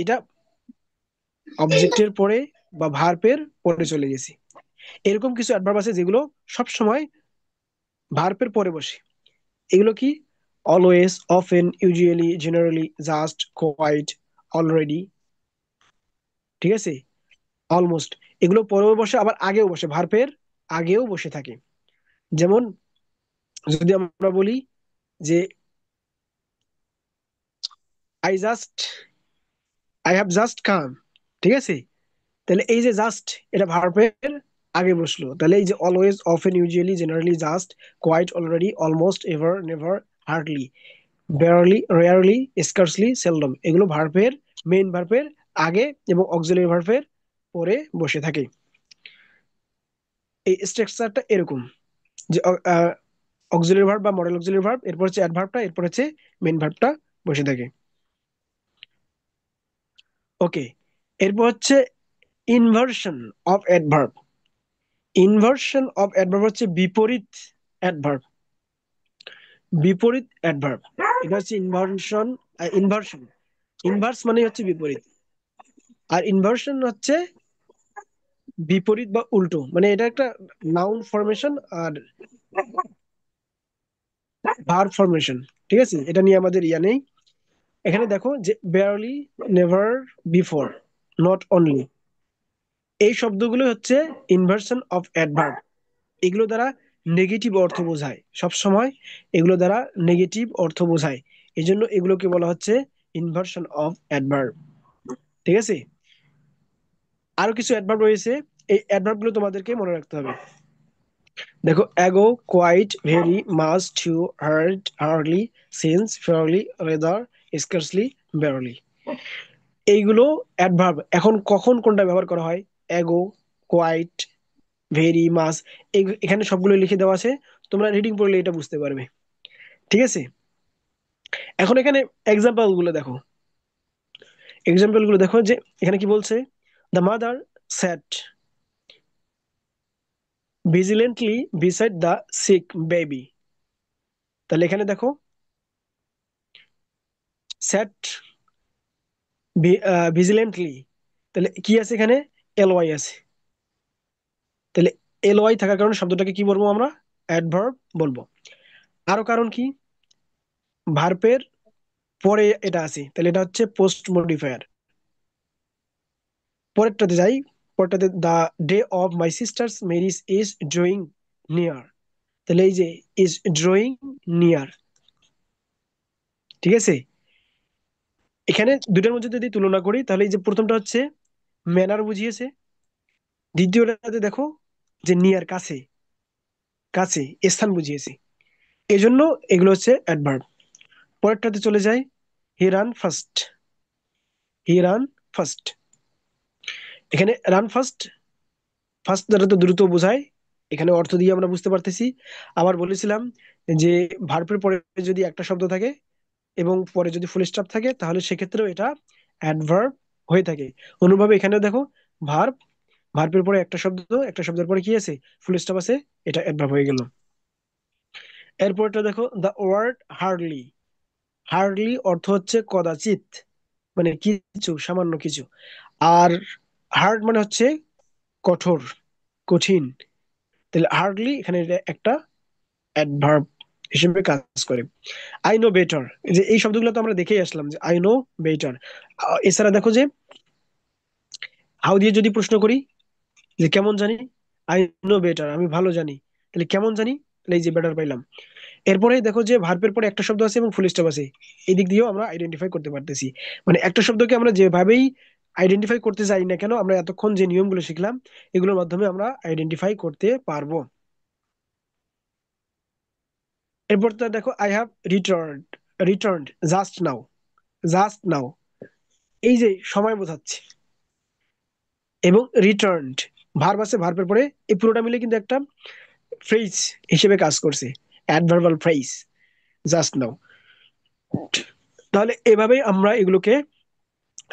এটা অবজেক্টের পরে বা ভার্বের পরে চলে গেছে। এরকম কিছু অ্যাডভার্ব আছে যেগুলো সব সময় ভার্বের পরে বসে। এগুলো কি, always, often, usually, generally, just, quite, already. ঠিক আছে, অলমোস্ট, এগুলো পরেও বসে আবার আগেও বসে, ভার্বের আগেও বসে থাকে। যেমন যদি আমরা বলি যে I just, I have just come. ঠিক আছে, তাহলে এই যে জাস্ট এটা ভার্বের আগে বসলো। তাহলে এই যে always, often, usually, generally, just, quite, already, almost, ever, never, hardly, barely, rarely, scarcely, seldom, এগুলো ভার্বের, মেইন ভার্বের আগে এবং অক্সিলারি ভার্বের পরে বসে থাকে। এই স্ট্রাকচারটা এরকম যে অক্সিলারি ভার্ব বা মডেল অক্সিলারি ভার্ব, এরপর হচ্ছে অ্যাডভার্বটা, এরপর হচ্ছে মেইন ভার্বটা বসে থাকে। ওকে, এরপর হচ্ছে inversion of adverb. Inversion of adverb হচ্ছে বিপরীত অ্যাডভার্ব। বিপরীত অ্যাডভার্ব এটা হচ্ছে ইনভার্সন। ইনভার্সন, ইনভার্স মানে হচ্ছে বিপরীত, আর ইনভার্সন হচ্ছে বিপরীত বা উল্টো। মানে এটা একটা নাউন ফরমেশন আর ভার্ব ফরমেশন। ঠিক আছে, এটা নিয়ে আমাদের ইয়া নেই। এখানে দেখো যে barely, never, before, not only, এই শব্দগুলো হচ্ছে ইনভার্সন অফ অ্যাডভার্ব। এগুলো দ্বারা নেগেটিভ অর্থ বোঝায়, সব সময় এগুলো দ্বারা নেগেটিভ অর্থ বোঝায়। এই জন্য এগুলোকে বলা হচ্ছে ইনভার্সন অফ অ্যাডভার্ব। ঠিক আছে, আরো কিছু অ্যাডভার্ব রয়েছে, এই অ্যাডভার্ব গুলো তোমাদেরকে মনে রাখতে হবে। দেখো, ago, quite, very, much, too, hard, hardly, since, fairly, rather, scarcely, barely. এইগুলো অ্যাডভার্ব। এখন কখন কোনটা ব্যবহার করা হয়? অ্যাগো, কোয়াইট, ভেরি, মাস, এখানে সবগুলো লিখে দেওয়া আছে, তোমরা রিডিং পড়লে এটা বুঝতে পারবে। ঠিক আছে, এখন এখানে এক্সাম্পল গুলো দেখো। এক্সাম্পল গুলো দেখো যে এখানে কি বলছে, the mother sat vigilantly beside the sick baby. তাহলে এখানে দেখো, স্যাট ভিজিলেন্টলি, তাহলে কি আছে এখানে? এলওয়াই আছে। তাহলে এলওয়াই থাকার কারণে শব্দটাকে কি বলবো আমরা? অ্যাডভার্ব বলবো। আরো কারণ কি, ভার্বের পরে এটা আছে, তাহলে এটা হচ্ছে পোস্ট মডিফায়ার। পরেরটাতে যাই, পরেরটাতে the day of my sister's marriage is drawing near. তাহলে এই যে ইজ ড্রয়িং নিয়ার, ঠিক আছে। এখানে দুটার মধ্যে যদি তুলনা করি, তাহলে এই যে প্রথমটা হচ্ছে ম্যানার বুঝিয়েছে, দ্বিতীয়টাতে দেখো যে নিয়ার, কাছে, কাছে, স্থান বুঝিয়েছে। এই জন্য এগুলো হচ্ছে অ্যাডভার্ব। পরেরটাতে চলে যায়, he ran first, he ran first. এখানে রান ফার্স্ট, ফার্স্ট দ্বারা তো দ্রুত বোঝায়, এখানে অর্থ দিয়ে আমরা বুঝতে পারতেছি। আবার বলেছিলাম যে ভার্বের পরে যদি একটা শব্দ থাকে এবং পরে যদি ফুল স্টপ থাকে, তাহলে সেক্ষেত্রেও এটা অ্যাডভার্ব হয়ে থাকে। অনুভাবে এখানে দেখো, ভার্ব, ভার্বের পরে একটা শব্দ, একটা শব্দের পরে কি আছে? ফুল স্টপ আছে, এটা অ্যাডভার্ব হয়ে গেল। এরপরটা দেখো, দ্য ওয়ার্ড হার্ডলি। হার্ডলি অর্থ হচ্ছে কদাচিৎ, মানে কিছু, সামান্য কিছু। আর হার্ড মানে হচ্ছে কঠোর, কঠিন। তাহলে হার্ডলি এখানে এটা একটা অ্যাডভার্ব হিসেবে কাজ করে। আই নো বেটার, যে এই শব্দগুলো তো আমরা দেখেই আসলাম যে আই নো বেটার। এছাড়া দেখো যে হাউ দিয়ে যদি প্রশ্ন করি যে কেমন জানি, আই নো বেটার, আমি ভালো জানি। তাহলে কেমন জানি, তাহলে এই যে বেটার পাইলাম। এরপরে দেখো যে ভার্বের পরে একটা শব্দ আছে এবং ফুল স্টপ আছে, এই দিক দিয়েও আমরা আইডেন্টিফাই করতে পারতেছি। মানে একটা শব্দকে আমরা যেভাবেই আইডেন্টিফাই করতে চাই না কেন, আমরা এতক্ষণ যে নিয়মগুলো শিখলাম এগুলোর মাধ্যমে আমরা আইডেন্টিফাই করতে পারবো। এরপর তো দেখো, I have return, return just now, just now, এই যে সময় বোঝাচ্ছে। এবং রিটার্নড, ভার্ব আছে, ভার্বের পরে এই পুরোটা মিলে কিন্তু একটা ফ্রেজ হিসেবে কাজ করছে, অ্যাডভার্বাল ফ্রেজ, জাস্ট নাও। তাহলে এভাবেই আমরা এগুলোকে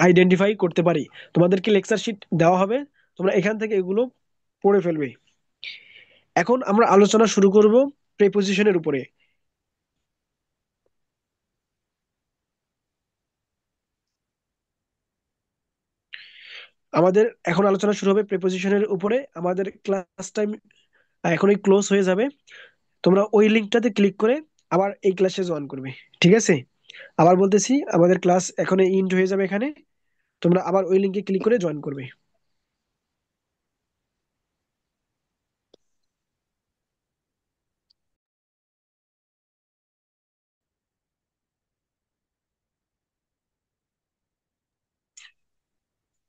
আইডেন্টিফাই করতে পারি। তোমাদেরকে লেকচার শিট দেওয়া হবে, তোমরা এখান থেকে এগুলো পড়ে ফেলবে। এখন আমরা আলোচনা শুরু করব প্রিপোজিশনের উপরে। আমাদের এখন আলোচনা শুরু হবে প্রিপোজিশনের উপরে। আমাদের ক্লাস টাইম এখনই ক্লোজ হয়ে যাবে, তোমরা ওই লিঙ্কটাতে ক্লিক করে আবার এই ক্লাসে জয়েন করবে। ঠিক আছে, আবার বলতেছি, আমাদের ক্লাস এখন ইন্ড হয়ে যাবে এখানে, তোমরা আবার ওই লিঙ্কে ক্লিক করে জয়েন করবে।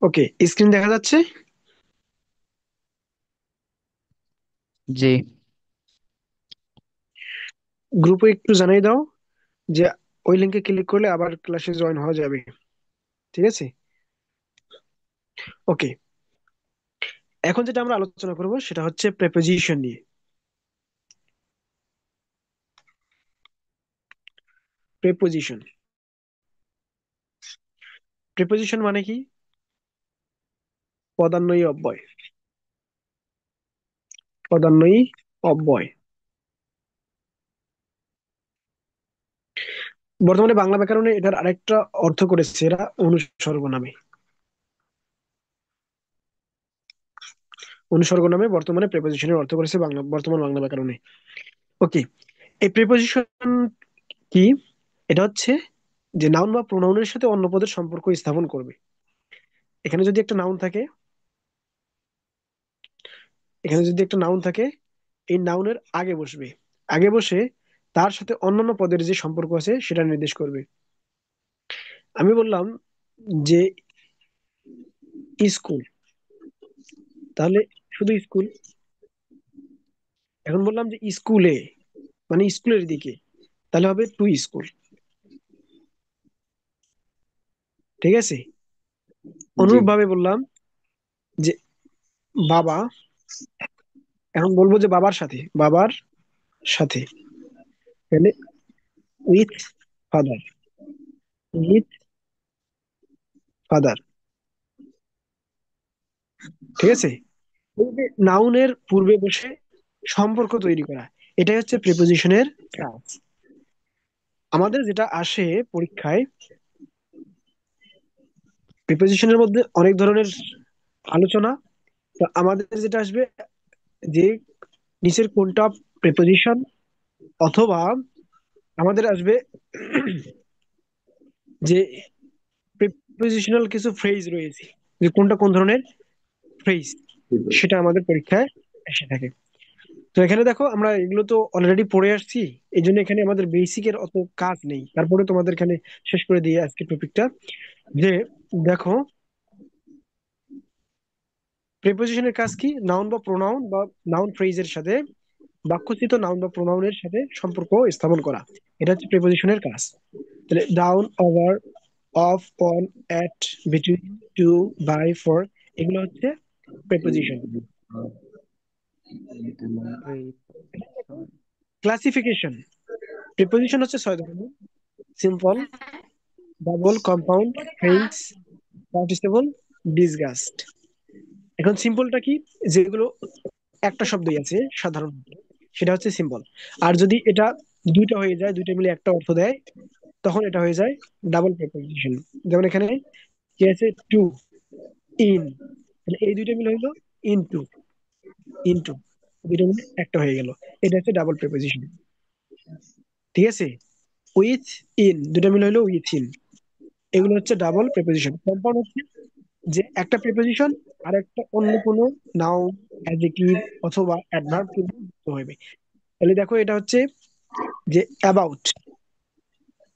ওকে, স্ক্রিন দেখা যাচ্ছে? জি। গ্রুপে একটু জানিয়ে দাও যে ওই লিঙ্কে ক্লিক করলে আবার ক্লাসে জয়েন হওয়া যাবে। ঠিক আছে, ওকে। এখন যেটা আমরা আলোচনা করব সেটা হচ্ছে প্রেপোজিশন নিয়ে। প্রেপোজিশন, প্রেপোজিশন মানে কি? পদান্বয়ী অব্যয়, পদান্বয়ী অব্যয়। বর্তমানে বাংলা ব্যাকরণে এটার আরেকটা অর্থ করেছে এরা, অনুসর্গ নামে। অনুসর্গ নামে বর্তমানে প্রেপোজিশনের অর্থ করেছে বাংলা, বর্তমান বাংলা ব্যাকরণে। ওকে, এই প্রিপোজিশন কি? এটা হচ্ছে যে নাউন বা প্রোনাউনের সাথে অন্য পদের সম্পর্ক স্থাপন করবে। এখানে যদি একটা নাউন থাকে, এখানে যদি একটা নাউন থাকে, এই নাউনের আগে বসবে, আগে বসে তার সাথে অন্যান্য পদের যে সম্পর্ক আছে সেটা নির্দেশ করবে। আমি বললাম যে স্কুল, তাহলে শুধু স্কুল। এখন বললাম যে স্কুলে, মানে স্কুলের দিকে, তাহলে হবে টু স্কুল। ঠিক আছে। জি, অনুরূপ ভাবে বললাম যে বাবা, এখন বলবো যে বাবার সাথে, বাবার সাথে, তাহলে উইথ ফাদার, উইথ ফাদার। ঠিক আছে। এই যে নাউনের পূর্বে বসে সম্পর্ক তৈরি করা, এটাই হচ্ছে প্রিপোজিশনের কাজ। আমাদের যেটা আসে পরীক্ষায়, প্রিপোজিশনের মধ্যে অনেক ধরনের আলোচনা। তো আমাদের যেটা আসবে যে নিচের কোনটা প্রিপোজিশন, অথবা আমাদের আসবে যে প্রিপোজিশনাল কিছু ফ্রেজ রয়েছে, যে কোনটা কোন ধরনের ফ্রেজ, ঠিক আছে। সেটা আমাদের পরীক্ষায় এসে থাকে। তো এখানে দেখো আমরা এগুলো তো অলরেডি পড়ে আসছি, এই জন্য এখানে আমাদের বেসিকের অত কাজ নেই, তারপরে তোমাদের এখানে শেষ করে দিয়ে আজকে টপিকটা। যে দেখো, প্রিপোজিশনের কাজ কি? নাউন বা প্রোনাউন বা নাউন ফ্রেজের সাথে, বাক্যচিত নাউন বা প্রোনাউনের সাথে সম্পর্ক স্থাপন করা, এটা হচ্ছে প্রিপোজিশনের কাজ। তাহলে down, over, off, on, at, between, to, by, for, এগুলো হচ্ছে প্রিপোজিশন। preposition, ক্লাসিফিকেশন, প্রিপোজিশন হচ্ছে 6 ধরনের: simple, double, compound, phrase, participle, disguised. এখন সিম্পলটা কি? যেগুলো একটা শব্দই আছে সাধারণত, সেটা হচ্ছে সিম্পল। আর যদি এটা দুইটা হয়ে যায়, দুইটা মিলে একটা অর্থ দেয়, তখন এটা হয়ে যায় ডাবল প্রিপোজিশন। যেমন এখানে কি আছে? টু, ইন, এই দুইটা মিলে হইলো ইনটু, ইনটু, দুইটা মিলে একটা হয়ে গেল, এটা হচ্ছে ডাবল প্রিপোজিশন। ঠিক আছে। উইথ, ইন, দুইটা মিলে হইলো উইথ ইন, এগুলো হচ্ছে ডাবল প্রিপোজিশন। কম্পাউন্ড হচ্ছে যে একটা প্রিপোজিশন আর একটা অন্য কোনো নাউন, অ্যাডজেক্টিভ অথবা অ্যাডভার্ব কিন্তু যুক্ত হবে। তাহলে দেখো, এটা হচ্ছে যে অ্যাবাউট,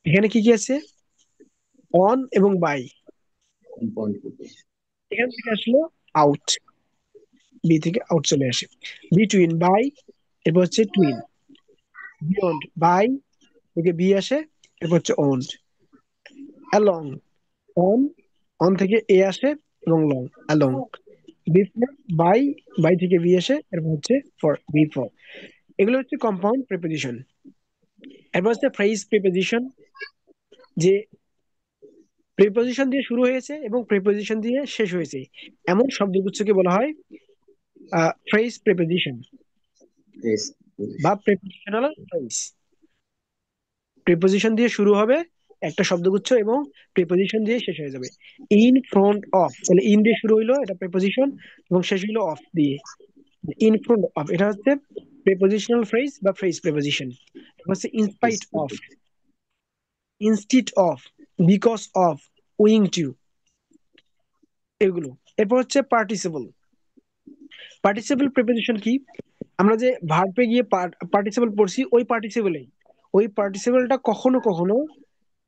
এখানে কি কি আছে? অন এবং বাই, কম্পাউন্ড প্রিপোজিশন। এখান থেকে আসলো আউট, বি থেকে আউট চলে আসে। বিটুইন, বাই, এরপর হচ্ছে টুইন। বিয়ন্ড, বাই থেকে বি আসে, এরপর হচ্ছে অন। অ্যালং, অন, অন থেকে এ আসে এবং long, along. Before, by, by থেকে বি আসে, এরপর হচ্ছে ফর, বি ফর। এগুলো হচ্ছে কম্পাউন্ড প্রিপোজিশন। এরপর হচ্ছে ফ্রেজ প্রিপোজিশন, যে প্রিপোজিশন দিয়ে শুরু হয়েছে এবং প্রিপোজিশন দিয়ে শেষ হয়েছে, এমন শব্দগুচ্ছকে বলা হয় ফ্রেজ প্রিপোজিশন Yes. বা প্রিপোজিশনাল ফ্রেজ। প্রিপোজিশন দিয়ে শুরু হবে একটা শব্দগুচ্ছ এবং প্রিপোজিশন দিয়ে শেষ হয়ে যাবে। ইন ফ্রন্ট অফ, তাহলে ইন দিয়ে শুরু হইলো, এটা প্রিপোজিশন, এবং শেষ হইলো অফ দিয়ে। ইন ফ্রন্ট অফ, এটা হচ্ছে প্রিপোজিশনাল ফ্রেজ বা ফ্রেজ প্রিপোজিশন। হচ্ছে Yes. In spite of, instead of, because of, owing to, এগুলো। এরপর হচ্ছে পার্টিসিপল। পার্টিসিপল প্রিপোজিশন কি? আমরা যে ভার্বে গিয়ে পার্টিসিপল পড়ছি, ওই পার্টিসিপলেই, ওই পার্টিসিপলটা কখনো কখনো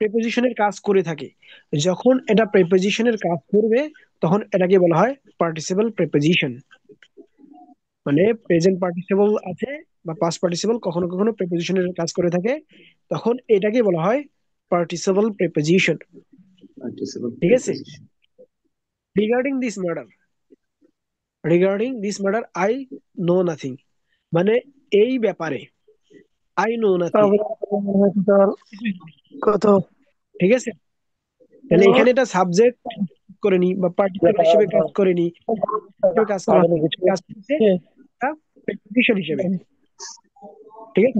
প্রিপোজিশনের কাজ করে থাকে। যখন এটা প্রিপোজিশনের কাজ করবে, তখন এটাকে বলা হয় পার্টিসিপল প্রিপোজিশন। মানে প্রেজেন্ট পার্টিসিপল আছে বা পাস্ট পার্টিসিপল কখনো কখনো প্রিপোজিশনের কাজ করে থাকে, তখন এটাকে বলা হয় পার্টিসিপল প্রিপোজিশন। Participle ঠিক আছে। preposition. Regarding this matter, regarding this matter I know nothing, মানে এই ব্যাপারে, আই নো নাথিং, কত ঠিক আছে। তাহলে এখানে এটা সাবজেক্ট করেনি বা পার্টিকুলার হিসেবে কাজ করেনি, হিসেবে কাজ করেনি, কাজ করছে প্রেপোজিশন হিসেবে। ঠিক আছে।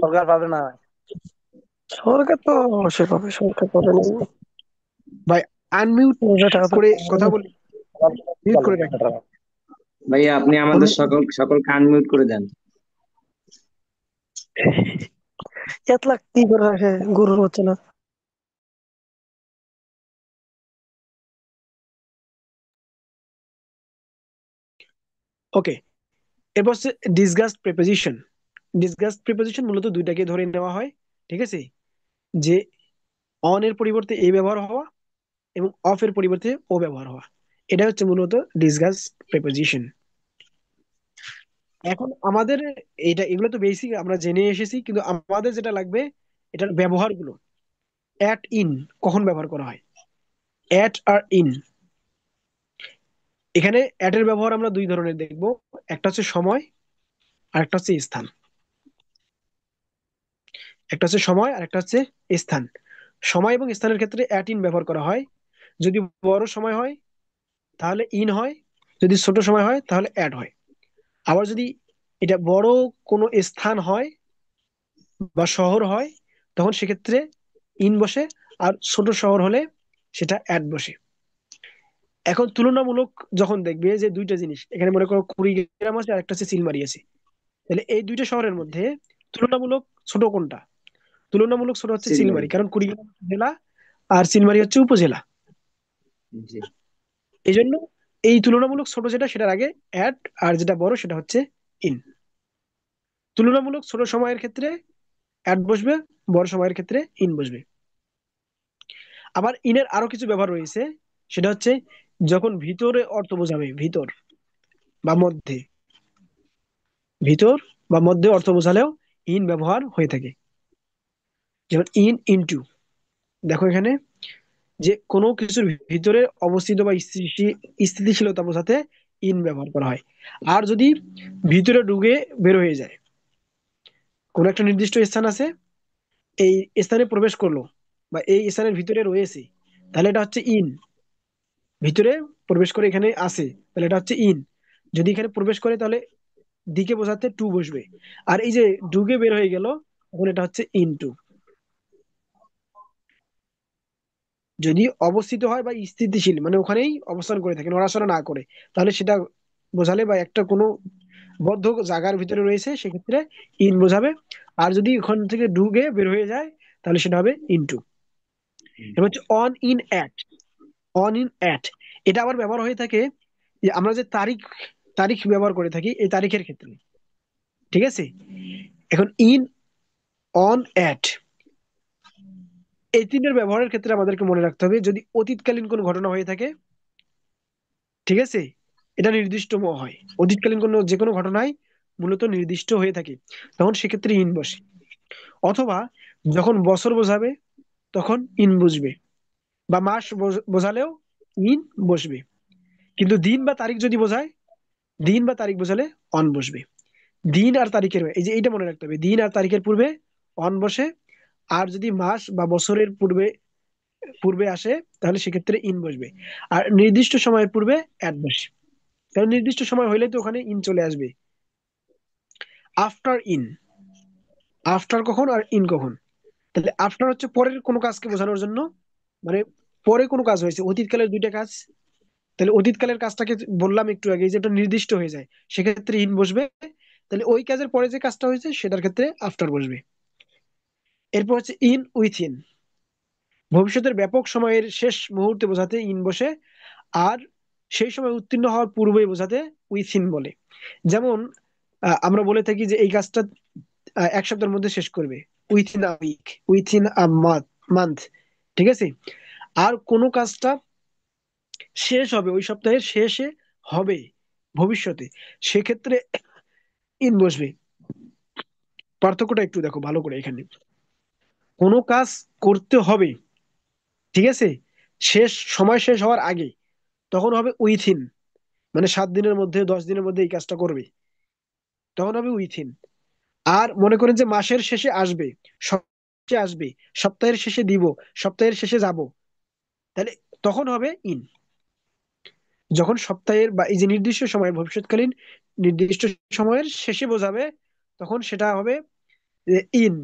সরকার পাবে না, সরকার তো অবশ্যই পাবে, সরকার পাবে না। ভাই, আনমিউট টাকা তো করে কথা বলি, মিউট করে রাখি। ভাইয়া আপনি আমাদের সকলকে আনমিউট করে দেন। 1 লাখ কি করে রাখে, গরুর হচ্ছে না। ওকে। এরপর হচ্ছে ডিসগাস্ট প্রিপোজিশন। ডিসগাস্ট প্রিপোজিশন মূলত দুইটাকে ধরে নেওয়া হয়, ঠিক আছে, যে অন এর পরিবর্তে এ ব্যবহার হওয়া এবং অফ এর পরিবর্তে ও ব্যবহার হওয়া। এটা হচ্ছে মূলত ডিসগাস্ট প্রিপোজিশন। এখন আমাদের এগুলো তো বেসিক আমরা জেনে এসেছি, কিন্তু আমাদের যেটা লাগবে এটার ব্যবহারগুলো। অ্যাট ইন কখন ব্যবহার করা হয়? অ্যাট আর ইন। এখানে অ্যাট এর ব্যবহার আমরা দুই ধরনের দেখব, একটা হচ্ছে সময় আর একটা হচ্ছে স্থান। একটা হচ্ছে সময় আর একটা হচ্ছে স্থান। সময় এবং স্থানের ক্ষেত্রে অ্যাট ইন ব্যবহার করা হয়। যদি বড় সময় হয় তাহলে ইন হয়, যদি ছোট সময় হয় তাহলে অ্যাড হয়। আবার যদি এটা বড় কোনো স্থান হয় বা শহর হয় তখন সেক্ষেত্রে ইন বসে, আর ছোট শহর হলে সেটা অ্যাড বসে। এখন তুলনামূলক যখন দেখবে যে দুইটা জিনিস, এখানে মনে করো কুড়িগ্রাম আছে আর একটা হচ্ছে চিলমারি আছে, তাহলে এই দুইটা শহরের মধ্যে তুলনামূলক ছোট কোনটা? তুলনামূলক ছোট হচ্ছে সিলমারি। চিলমারি, কারণ কুড়িগ্রাম জেলা আর চিলমারি হচ্ছে উপজেলা। জি। এই জন্য এই তুলনামূলক ছোট যেটা সেটার আগে অ্যাড, আর যেটা বড় সেটা হচ্ছে ইন। তুলনামূলক ছোট সময়ের ক্ষেত্রে অ্যাড বসবে, বড় সময়ের ক্ষেত্রে ইন বসবে। আবার ইনের আরো কিছু ব্যবহার রয়েছে, সেটা হচ্ছে যখন ভিতরে অর্থ বোঝাবে, ভিতর বা মধ্যে, ভিতর বা মধ্যে অর্থ বোঝালেও ইন ব্যবহার হয়ে থাকে। যেমন ইন ইনটু, দেখো এখানে যে কোনো কিছুর ভিতরে অবস্থিত বা স্থিতিশীলতা বোঝাতে ইন ব্যবহার করা হয়। আর যদি ভিতরে ঢুকে বের হয়ে যায়, কোন একটা নির্দিষ্ট স্থান আছে, এই স্থানে প্রবেশ করলো বা এই স্থানের ভিতরে রয়েছে, তাহলে এটা হচ্ছে ইন। ভিতরে প্রবেশ করে এখানে আসে, তাহলে এটা হচ্ছে ইন। যদি এখানে প্রবেশ করে তাহলে দিকে বোঝাতে টু বসবে। আর এই যে ঢুকে বের হয়ে গেল, তখন এটা হচ্ছে ইন টু। যদি অবস্থিত হয় বা স্থিতিশীল মানে ওখানেই অবস্থান করে থাকে, নড়াচড়া না করে, তাহলে সেটা বোঝালে বা একটা কোনো বদ্ধ জায়গার ভিতরে রয়েছে সেক্ষেত্রে ইন বোঝাবে। আর যদি ওখান থেকে ঢুকে বের হয়ে যায় তাহলে সেটা হবে ইনটু। এবার হচ্ছে on in at. On in at এটা আবার ব্যবহার হয়ে থাকে যে আমরা যে তারিখ তারিখ ব্যবহার করে থাকি এই তারিখের ক্ষেত্রে, ঠিক আছে। এখন ইন, অন, অ্যাট এই তিনের ব্যবহারের ক্ষেত্রে আমাদেরকে মনে রাখতে হবে যদি অতীতকালীন কোনো ঘটনা হয়ে থাকে, ঠিক আছে, এটা নির্দিষ্ট হয়। অতীতকালীন কোনো যে কোনো ঘটনায় মূলত নির্দিষ্ট হয়ে থাকে, তখন সেক্ষেত্রে ইন বসে। অথবা যখন বছর বোঝাবে তখন ইন বসবে, বা মাস বোঝালেও ইন বসবে। কিন্তু দিন বা তারিখ যদি বোঝায়, দিন বা তারিখ বোঝালে অন বসবে। দিন আর তারিখের, এই যে এইটা মনে রাখতে হবে, দিন আর তারিখের পূর্বে অন বসে। আর যদি মাস বা বছরের পূর্বে পূর্বে আসে তাহলে সেক্ষেত্রে ইন বসবে। আর নির্দিষ্ট সময়ের পূর্বে অ্যাড বসে, কারণ নির্দিষ্ট সময় হইলে তো ওখানে ইন চলে আসবে। আফটার ইন, আফটার কখন আর ইন কখন? তাহলে আফটার হচ্ছে পরের কোনো কাজকে বোঝানোর জন্য, মানে পরে কোনো কাজ হয়েছে, অতীতকালের দুইটা কাজ, তাহলে অতীতকালের কাজটাকে বললাম একটু আগে যে এটা নির্দিষ্ট হয়ে যায়, সেক্ষেত্রে ইন বসবে। তাহলে ওই কাজের পরে যে কাজটা হয়েছে সেটার ক্ষেত্রে আফটার বসবে। এরপর হচ্ছে ইন উইথ ইন, ভবিষ্যতের ব্যাপক সময়ের শেষ মুহূর্তে বোঝাতে ইন বসে। আর সেই সময় উত্তীর্ণ হওয়ার পূর্বে বোঝাতে উইথ ইন বলে। যেমন আমরা বলে থাকি যে এই কাজটা এক সপ্তাহের মধ্যে শেষ করবে, within a week, within a month, ঠিক আছে। আর কোন কাজটা শেষ হবে ওই সপ্তাহের শেষে হবে ভবিষ্যতে, সেক্ষেত্রে ইন বসবে। পার্থক্যটা একটু দেখো ভালো করে এখানে। কোনো কাজ করতে হবে, ঠিক আছে, শেষ সময় শেষ হওয়ার আগে, তখন হবে উইথিন, মানে 7 দিনের মধ্যে 10 দিনের মধ্যে এই কাজটা করবে, তখন হবে উইথিন। আর মনে করেন যে মাসের শেষে আসবে, শেষে আসবে, সপ্তাহের শেষে দিব, সপ্তাহের শেষে যাব, তাহলে তখন হবে ইন। যখন সপ্তাহের বা এই যে নির্দিষ্ট সময় ভবিষ্যৎকালীন নির্দিষ্ট সময়ের শেষে বোঝাবে তখন সেটা হবে ইন।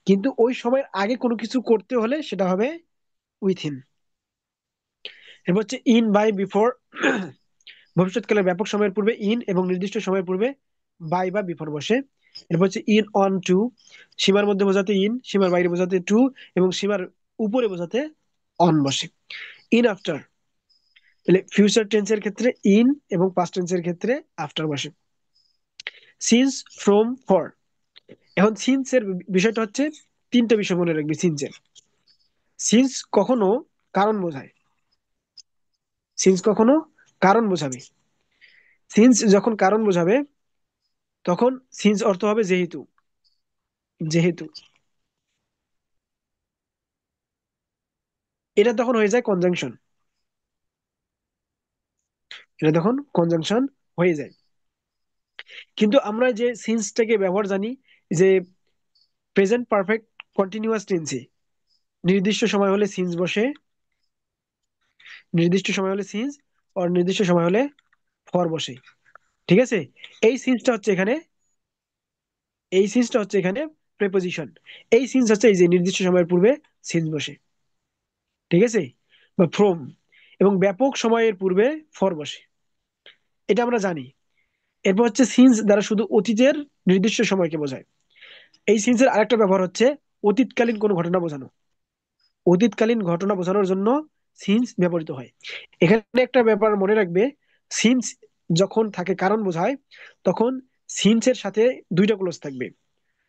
কিন্তু ওই সময়ের আগে কোনো কিছু করতে হলে সেটা হবে উইথিন। এরপর হচ্ছে ইন বাই বিফোর, ভবিষ্যৎকালের ব্যাপক সময়ের পূর্বে ইন এবং নির্দিষ্ট সময়ের পূর্বে বাই বা বিফোর বসে। এরপর হচ্ছে ইন অন টু, সীমার মধ্যে বোঝাতে ইন, সীমার বাইরে বোঝাতে টু, এবং সীমার উপরে বোঝাতে অন বসে। ইন আফটার, তাহলে ফিউচার টেন্সের ক্ষেত্রে ইন এবং পাস্ট টেন্সের ক্ষেত্রে আফটার বসে। Since, from, for. এখন সিন্স এর বিষয়টা হচ্ছে তিনটা বিষয় মনে রাখবি সিন্সের। সিন্স কখনো কারণ বোঝায়, সিন্স কখনো কারণ বোঝাবে। সিন্স যখন কারণ বোঝাবে তখন সিন্স অর্থ হবে যেহেতু। যেহেতু এটা তখন হয়ে যায় কনজাংশন, এটা তখন কনজাংশন হয়ে যায়। কিন্তু আমরা যে সিন্সটাকে ব্যবহার জানি যে প্রেজেন্ট পারফেক্ট কন্টিনিউয়াস টেন্সে নির্দিষ্ট সময় হলে সিন্স বসে, নির্দিষ্ট সময় হলে সিন্স, আর নির্দিষ্ট সময় হলে ফর বসে। ঠিক আছে, এই সিন্সটা হচ্ছে এখানে, এই সিন্সটা হচ্ছে এখানে প্রেপোজিশন। এই সিন্স হচ্ছে এই যে নির্দিষ্ট সময়ের পূর্বে সিন্স বসে, ঠিক আছে, বা ফ্রম, এবং ব্যাপক সময়ের পূর্বে ফর বসে, এটা আমরা জানি। এরপর হচ্ছে সিন্স দ্বারা শুধু অতীতের নির্দিষ্ট সময়কে বোঝায়। এই সিন্সের আরেকটা ব্যবহার হচ্ছে অতীতকালীন কোনো ঘটনা বোঝানো, অতীতকালীন ঘটনা বোঝানোর জন্য সিন্স ব্যবহৃত হয়। এখানে একটা ব্যাপার মনে রাখবে, সিন্স যখন থাকে কারণ বোঝায় তখন সিন্সের সাথে দুইটা ক্লোজ থাকবে,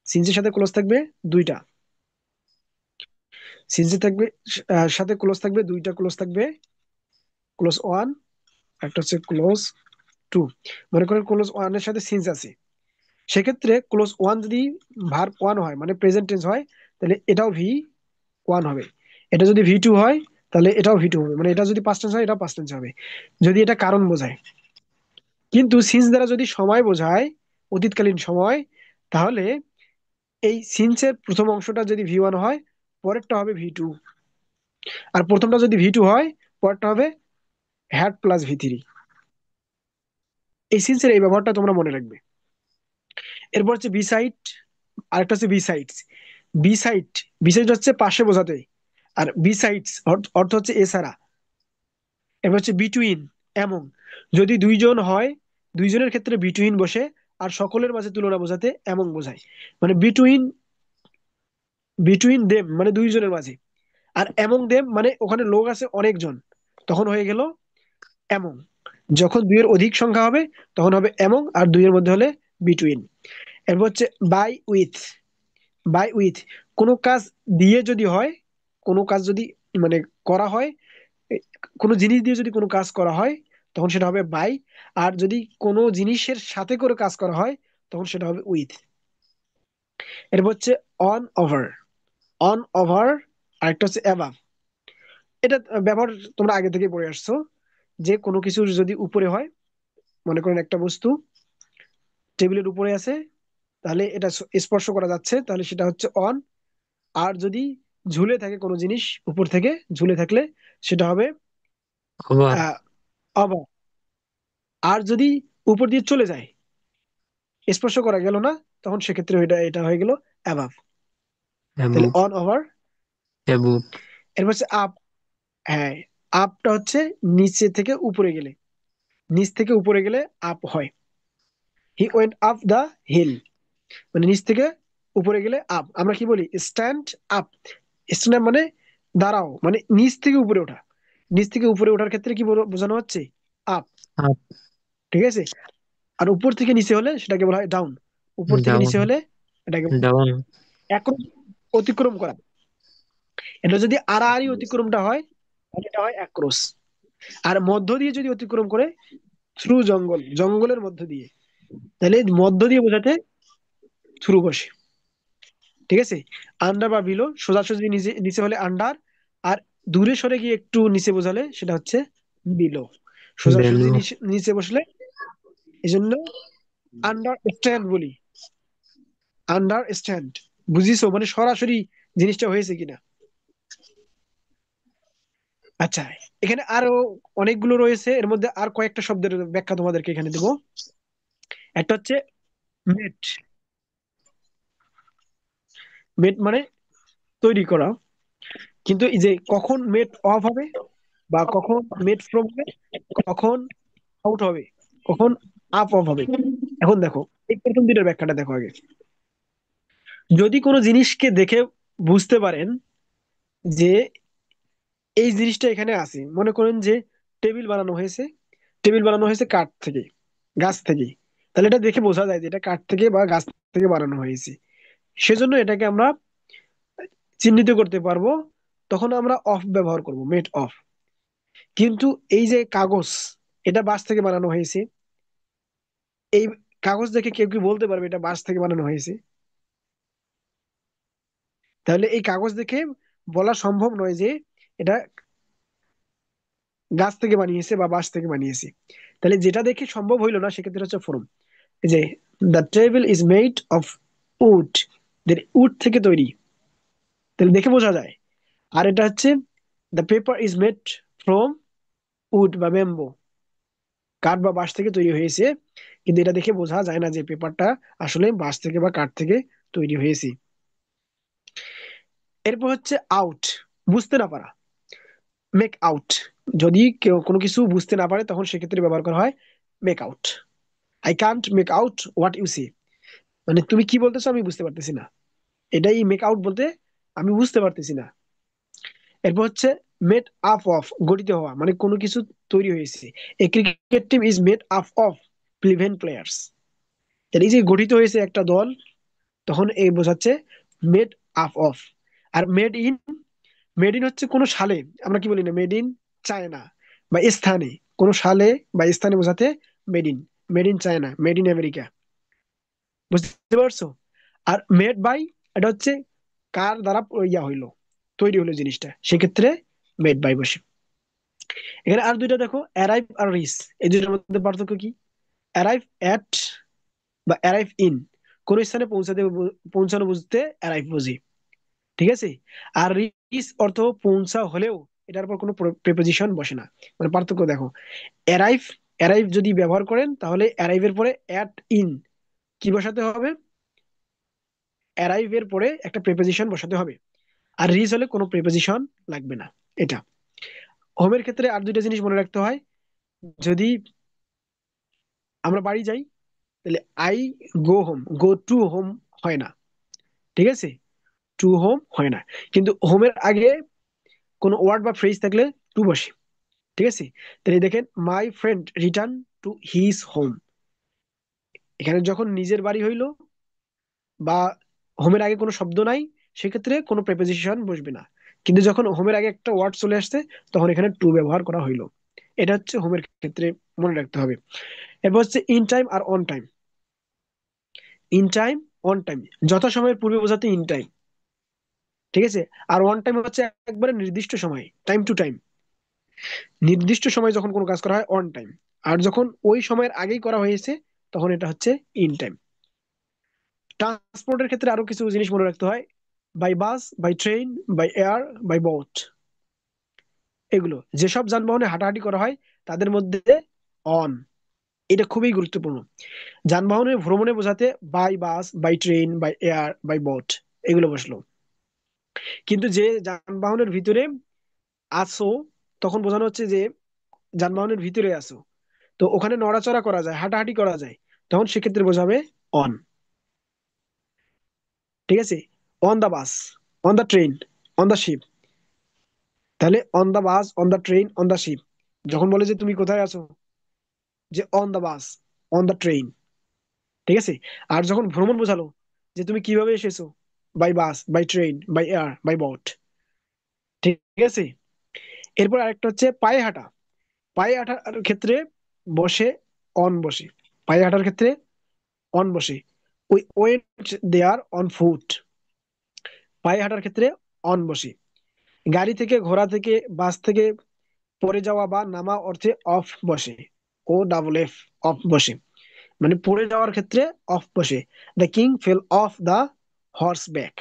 সিন্সের সাথে ক্লোজ থাকবে দুইটা, সিন্সের থাকবে সাথে ক্লোজ থাকবে দুইটা, ক্লোজ থাকবে ক্লোজ ওয়ান, একটা হচ্ছে ক্লোজ টু। মনে করেন ক্লোজ ওয়ান এর সাথে সিন্স আছে, সেক্ষেত্রে ক্লোজ ওয়ান যদি ভার্ব ওয়ান হয় মানে প্রেজেন্ট টেন্স হয়, তাহলে এটাও ভি ওয়ান হবে। এটা যদি ভি টু হয় তাহলে এটাও ভি টু হবে, মানে এটা যদি পাস্ট টেন্স হয় এটাও পাস্ট টেন্স হবে, যদি এটা কারণ বোঝায়। কিন্তু সিন্স দ্বারা যদি সময় বোঝায়, অতীতকালীন সময়, তাহলে এই সিন্সের প্রথম অংশটা যদি ভি ওয়ান হয় পরেরটা হবে ভি টু, আর প্রথমটা যদি ভি টু হয় পরেরটা হবে হ্যাড প্লাস ভি থ্রি। এই সিন্সের এই ব্যবহারটা তোমরা মনে রাখবে। এরপর হচ্ছে বি সাইড, আরেকটা হচ্ছে besides. Beside, beside হচ্ছে পাশে বোঝাতে, আর বি সাইডস অর্থ হচ্ছে এছাড়া। এবার হচ্ছে বিটুইন, এমন, যদি দুইজন হয় দুইজনের ক্ষেত্রে বিটুইন বসে, আর সকলের মাঝে তুলনা বোঝাতে এমন বোঝায়, মানে বিটুইন, বিটুইন দেম মানে দুইজনের মাঝে, আর এমং দেম মানে ওখানে লোক আছে অনেকজন, তখন হয়ে গেল এমং। যখন দুইয়ের অধিক সংখ্যা হবে তখন হবে এমং, আর দুইয়ের মধ্যে হলে বিটুইন। এরপর হচ্ছে বাই উইথ। বাই উইথ, কোনো কাজ দিয়ে যদি হয়, কোনো কাজ যদি মানে করা হয়, এ, কোনো জিনিস দিয়ে যদি কোনো কাজ করা হয় তখন সেটা হবে বাই, আর যদি কোনো জিনিসের সাথে করে কাজ করা হয় তখন সেটা হবে উইথ। এরপর হচ্ছে অন ওভার, অন ওভার, আরেকটা হচ্ছে অ্যাবাভ। এটা ব্যবহার তোমরা আগে থেকে পড়ে আসছো, যে কোনো কিছুর যদি উপরে হয়, মনে করেন একটা বস্তু টেবিলের উপরে আছে, তাহলে এটা স্পর্শ করা যাচ্ছে, তাহলে সেটা হচ্ছে অন। আর যদি ঝুলে থাকে কোনো জিনিস উপর থেকে, ঝুলে থাকলে সেটা হবে আবার অব। আর যদি উপর দিয়ে চলে যায়, স্পর্শ করা গেল না, তখন সেক্ষেত্রে এটা এটা হয়ে গেল অ্যাবাভ। তাহলে অ্যাবুভ, অন ওভার। অ্যাবুভ, এরপর হচ্ছে আপ। হ্যাঁ, আপটা হচ্ছে নিচে থেকে উপরে গেলে, নিচ থেকে উপরে গেলে আপ হয়। He went up the hill, মানে নিচ থেকে উপরে গেলে আপ। আমরা কি বলি স্ট্যান্ড আপ, স্ট্যান্ড আপ মানে দাঁড়াও, মানে নিচ থেকে উপরে ওঠা। নিচ থেকে উপরে ওঠার ক্ষেত্রে কি বোঝানো হচ্ছে আপ, আপ, ঠিক আছে। আর উপর থেকে নিচে হলে সেটাকে বলা হয় ডাউন, উপর থেকে ডাউন, নিচে হলে এটাকে ডাউন, এখন অতিক্রম করা। এটা যদি আড়াআড়ি অতিক্রমটা হয় তাহলে এটা হয় অ্যাক্রস। আর মধ্য দিয়ে যদি অতিক্রম করে, থ্রু জঙ্গল, জঙ্গলের মধ্য দিয়ে, তাহলে মধ্য দিয়ে বোঝাতে থ্রু বসে, ঠিক আছে। আন্ডার বা বিলো, সোজাসুজি নিচে নিচে হলে আন্ডার, আর দূরে সরে গিয়ে একটু নিচে বোঝালে সেটা হচ্ছে বিলো। সোজাসুজি ভ্যালু, নিচে নিচে বসলে এই জন্য আন্ডারস্ট্যান্ড বলি, আন্ডারস্ট্যান্ড, বুঝিছো মানে সরাসরি জিনিসটা হয়েছে কিনা। আচ্ছা, এখানে আরো অনেকগুলো রয়েছে, এর মধ্যে আর কয়েকটা শব্দের ব্যাখ্যা তোমাদেরকে এখানে দেবো। একটা হচ্ছে মেট। মেট মানে তৈরি করা, কিন্তু এই যে কখন মেট অফ হবে বা কখন মেট ফ্রম হবে, কখন আউট হবে, কখন আপ অফ হবে। এখন দেখো এই প্রথম দুইটার ব্যাখ্যাটা দেখো আগে। যদি কোনো জিনিসকে দেখে বুঝতে পারেন যে এই জিনিসটা এখানে আছে, মনে করেন যে টেবিল বানানো হয়েছে, টেবিল বানানো হয়েছে কাঠ থেকে, গাছ থেকে, তাহলে এটা দেখে বোঝা যায় যে এটা কাঠ থেকে বা গাছ থেকে বানানো হয়েছে। সেজন্য এটাকে আমরা চিহ্নিত করতে পারবো, তখন আমরা অফ ব্যবহার করব, মেড অফ। কিন্তু এই যে কাগজ, এটা বাঁশ থেকে বানানো হয়েছে, এই কাগজ দেখে কেউ কি বলতে পারবে এটা বাঁশ থেকে বানানো হয়েছে? তাহলে এই কাগজ দেখে বলা সম্ভব নয় যে এটা গাছ থেকে বানিয়েছে বা বাঁশ থেকে বানিয়েছে। তাহলে যেটা দেখে সম্ভব হইলো না সেক্ষেত্রে হচ্ছে ফর্ম। এই যে the table is made of wood, wood থেকে তৈরি, তাহলে দেখে বোঝা যায়। আর এটা হচ্ছে the paper is made from wood বা ব্যাম্বো, কাঠ বা বাঁশ থেকে তৈরি হয়েছে, কিন্তু এটা দেখে বোঝা যায় না যে পেপারটা আসলে বাঁশ থেকে বা কাঠ থেকে তৈরি হয়েছে। এরপর হচ্ছে আউট, বুঝতে না পারা, মেক আউট। যদি কেউ কোনো কিছু বুঝতে না পারে তখন সেক্ষেত্রে ব্যবহার করা হয় make out. I can't make out what you say, মানে তুমি কি বলতেছো আমি বুঝতে পারতেছি না, এটাই মেক আউট বলতে, আমি বুঝতে পারতেছি না। এরপর হচ্ছে মেড আপ অফ, গঠিত হওয়া, মানে কোনো কিছু তৈরি হয়েছে। A cricket team is made up of 11 players, এই যে গঠিত হয়েছে একটা দল, তখন এই বোঝাচ্ছে মেড আপ অফ। আর মেড ইন, মেড ইন হচ্ছে কোনো সালে, আমরা কি বলি না মেড ইন চায়না, বা স্থানে, কোনো সালে বা স্থানে বোঝাতে made in, made in China, made in America, বুঝতে পারছো? আর মেড বাই, এটা হচ্ছে কার দ্বারা হইলো, তৈরি হলো জিনিসটা, সেক্ষেত্রে মেড বাই বসে। এখানে আর দুইটা দেখো, অ্যারাইভ আর রিচ, এই দুইটার মধ্যে পার্থক্য কি? অ্যারাইভ এট বা অ্যারাইভ ইন, কোন স্থানে পৌঁছানো বুঝতে অ্যারাইভ বুঝি, ঠিক আছে? আর রিচ অর্থ পৌঁছা হলেও এটার পর কোনো প্রেপোজিশন বসে না। মানে পার্থক্য দেখো, অ্যারাইভ, অ্যারাইভ যদি ব্যবহার করেন তাহলে অ্যারাইভের পরে অ্যাট ইন কি বসাতে হবে? অ্যারাইভের পরে একটা প্রেপোজিশন বসাতে হবে। আর রিচ হলে কোনো প্রেপোজিশন লাগবে না। এটা হোমের ক্ষেত্রে আর দুইটা জিনিস মনে রাখতে হয়। যদি আমরা বাড়ি যাই তাহলে I go home, go to home হয় না, ঠিক আছে? টু হোম হয় না, কিন্তু হোমের আগে কোনো ওয়ার্ড বা ফ্রেজ থাকলে টু বসে, ঠিক আছে? তাহলে দেখেন my friend return to his home, এখানে যখন নিজের বাড়ি হইলো বা হোমের আগে কোনো শব্দ নাই, সেক্ষেত্রে কোনো প্রেপোজিশন বসবে না। কিন্তু যখন হোমের আগে একটা ওয়ার্ড চলে আসছে তখন এখানে টু ব্যবহার করা হইলো। এটা হচ্ছে হোমের ক্ষেত্রে মনে রাখতে হবে। এরপর হচ্ছে ইন টাইম আর on time. In time, on time, যথাসময়ের পূর্বে বোঝাতে ইন টাইম, ঠিক আছে? আর অন টাইম হচ্ছে একবারে নির্দিষ্ট সময়, টাইম টু টাইম, নির্দিষ্ট সময় যখন কোনো কাজ করা হয় অন টাইম। আর যখন ওই সময়ের আগেই করা হয়েছে তখন এটা হচ্ছে ইন টাইম। ট্রান্সপোর্টের ক্ষেত্রে আরো কিছু জিনিস মনে রাখতে হয়, by bus, by train, by air, by boat. এগুলো যেসব যানবাহনে হাঁটাহাঁটি করা হয় তাদের মধ্যে অন, এটা খুবই গুরুত্বপূর্ণ। যানবাহনে ভ্রমণে বোঝাতে by bus, by train, by air, by boat, এগুলো বসলো। কিন্তু যে যানবাহনের ভিতরে আসো তখন বোঝানো হচ্ছে যে যানবাহনের ভিতরে আসো, তো ওখানে নড়াচড়া করা যায়, হাঁটাহাঁটি করা যায়, তখন সেক্ষেত্রে বোঝাবে অন, ঠিক আছে? On the bus, on the train, on the ship. তাহলে on the bus, on the train, on the ship, যখন বলে যে তুমি কোথায় আছো, যে on the bus, on the train, ঠিক আছে? আর যখন ভ্রমণ বোঝালো যে তুমি কিভাবে এসেছো, by bus, by train, by air, by boat, ঠিক আছে? এরপর আরেকটা হচ্ছে পায়ে হাঁটা। পায়ে হাঁটার ক্ষেত্রে বসে অন বসে, পায়ে হাঁটার ক্ষেত্রে অন বসে, ওই ওয়েন্ট দেয়ার অন ফুট, পায়ে হাঁটার ক্ষেত্রে অন বসে। গাড়ি থেকে, ঘোড়া থেকে, বাস থেকে পড়ে যাওয়া বা নামা অর্থে অফ বসে, ও ডাবল এফ, অফ বসে, মানে পড়ে যাওয়ার ক্ষেত্রে অফ বসে। The king fail of the horse back,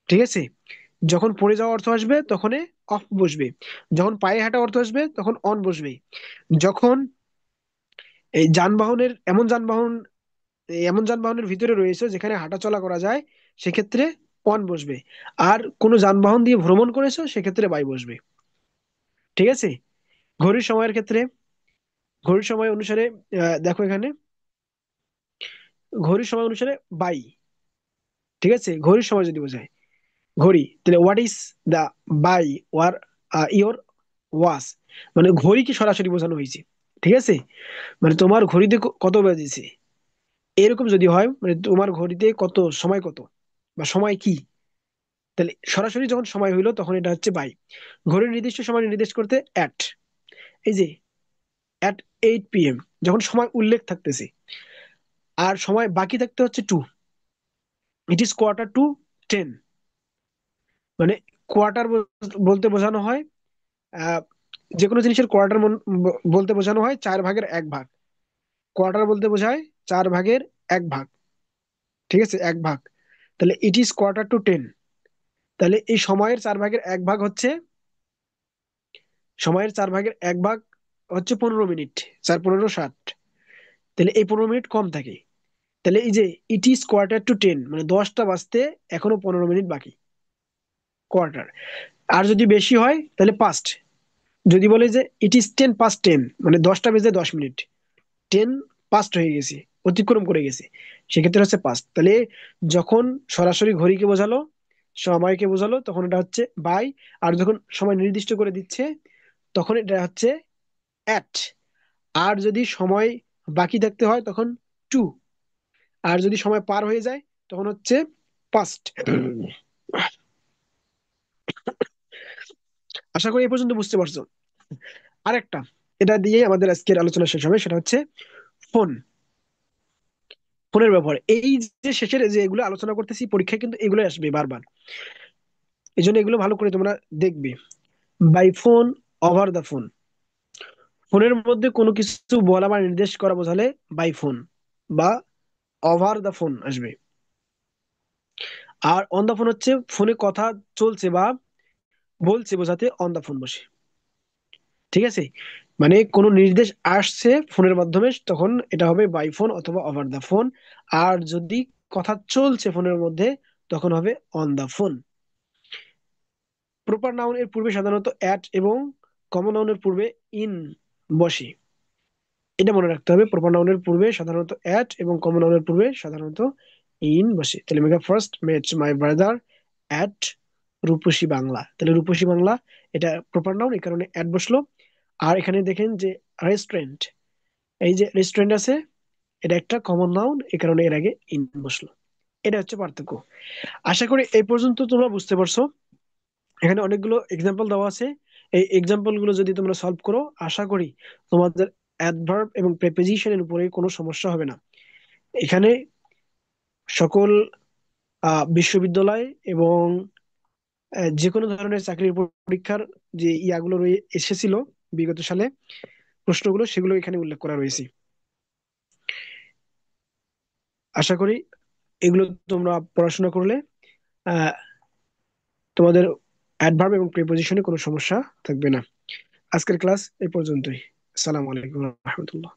ঠিক আছে? যখন পড়ে যাওয়া অর্থ আসবে তখন অফ বসবে, যখন পায়ে হাঁটা অর্থ আসবে তখন অন বসবে। যখন এই যানবাহনের এমন যানবাহন, এমন যানবাহনের ভিতরে রয়েছে যেখানে হাঁটা চলা করা যায়, সেক্ষেত্রে অন বসবে। আর কোনো যানবাহন দিয়ে ভ্রমণ করেছো সেক্ষেত্রে বাই বসবে, ঠিক আছে? ঘড়ির সময়ের ক্ষেত্রে, ঘড়ির সময় অনুসারে দেখো এখানে ঘড়ির সময় অনুসারে বাই, ঠিক আছে? ঘড়ির সময় যদি বোঝায় ঘড়ি, তাহলে what is the by war your watch, মানে ঘড়ি কি সরাসরি বোঝানো হয়েছে, ঠিক আছে, মানে তোমার ঘড়িতে কত বাজেছে, এরকম যদি হয়, মানে তোমার ঘড়িতে কত সময়, কত বা সময় কি, তাহলে সরাসরি যখন সময় হইলো তখন এটা হচ্ছে বাই। ঘড়ির নির্দিষ্ট সময় নির্দেশ করতে অ্যাট, এই যে অ্যাট 8 PM, যখন সময় উল্লেখ থাকতেছে, আর সময় বাকি থাকতে হচ্ছে to, it is quarter to 10। মানে কোয়ার্টার বলতে বোঝানো হয়, আহ, যে কোনো জিনিসের কোয়ার্টার বলতে বোঝানো হয় 4/1 ভাগ। কোয়ার্টার বলতে বোঝায় 4/1 ভাগ, ঠিক আছে, 1 ভাগ। তাহলে ইট ইজ quarter to 10। তাহলে এই সময়ের 4/1 ভাগ হচ্ছে, সময়ের 4/1 ভাগ হচ্ছে 15 মিনিট, 4 15 60। তাহলে এই 15 মিনিট কম থাকে। তাহলে এই যে ইট ইজ quarter to 10, মানে 10টা বাজতে এখনো 15 মিনিট বাকি, কোয়ার্টার। আর যদি বেশি হয় তাহলে পাস্ট, যদি বলে যে ইট ইজ 10 past 10, মানে 10টা বেজে 10 মিনিট, 10 পাস্ট হয়ে গেছে, অতিক্রম করে গেছে, সেক্ষেত্রে হচ্ছে পাস্ট। তাহলে যখন সরাসরি ঘড়িকে বোঝালো, সময়কে বোঝালো, তখন এটা হচ্ছে বাই। আর যখন সময় নির্দিষ্ট করে দিচ্ছে তখন এটা হচ্ছে অ্যাট। আর যদি সময় বাকি থাকতে হয় তখন টু। আর যদি সময় পার হয়ে যায় তখন হচ্ছে পাস্ট। আশা করি এই পর্যন্ত বুঝতে পারছো। আরেকটা, এটা দিয়ে আমাদের আজকের আলোচনা শেষ হবে, সেটা হচ্ছে ফোন। ফোনের ব্যবহার, এই যে শেষের যে এগুলো আলোচনা করতেছি পরীক্ষায় কিন্তু এগুলো আসবে বারবার, এই জন্য এগুলো ভালো করে তোমরা দেখবে। By phone, over the phone. ফোনের মধ্যে কোনো কিছু বলা বা নির্দেশ করা বোঝালে বাই ফোন বা ওভার দ্য ফোন আসবে। আর অন দ্য ফোন হচ্ছে ফোনে কথা চলছে বা বলছে বোঝাতে অন দ্য ফোন বসে। ঠিক আছে, মানে কোনো নির্দেশ আসছে ফোনের মাধ্যমে তখন এটা হবে বাই ফোন অথবা ওভার দ্য ফোন। আর যদি কথা চলছে ফোনের মধ্যে তখন হবে on the phone. Proper noun এর পূর্বে সাধারণত অ্যাট এবং কমন নাউন এর পূর্বে ইন বসে। এটা মনে রাখতে হবে, প্রপার নাউন এর পূর্বে সাধারণত অ্যাট এবং কমন নাউন এর পূর্বে সাধারণত ইন বসে। তাহলে মেগা first met my brother at Rupasi Bangla, তাহলে রূপসী বাংলা এটা প্রপার নাউন, এই কারণে অ্যাট বসলো। আর এখানে দেখেন যে রেস্টুরেন্ট, এই যে রেস্টুরেন্ট আছে, এটা একটা কমন নাউন, এই কারণে এর আগে ইন বসলো। এটা হচ্ছে পার্থক্য। আশা করি এই পর্যন্ত তোমরা বুঝতে পারছো। এখানে অনেকগুলো এক্সাম্পল দেওয়া আছে, এই এক্সাম্পল গুলো যদি তোমরা সলভ করো আশা করি তোমাদের অ্যাডভার্ব এবং প্রেপোজিশনের উপরে কোনো সমস্যা হবে না। এখানে সকল বিশ্ববিদ্যালয় এবং যে কোনো ধরনের চাকরির পরীক্ষার যে ইয়াগুলো এসেছিল বিগত সালে প্রশ্নগুলো, সেগুলো এখানে উল্লেখ করা রয়েছে। আশা করি এগুলো তোমরা পড়াশোনা করলে আহ তোমাদের অ্যাডভার্ব এবং প্রিপোজিশনে কোনো সমস্যা থাকবে না। আজকের ক্লাস এই পর্যন্তই। আসসালামু আলাইকুম রহমতুল্লাহ।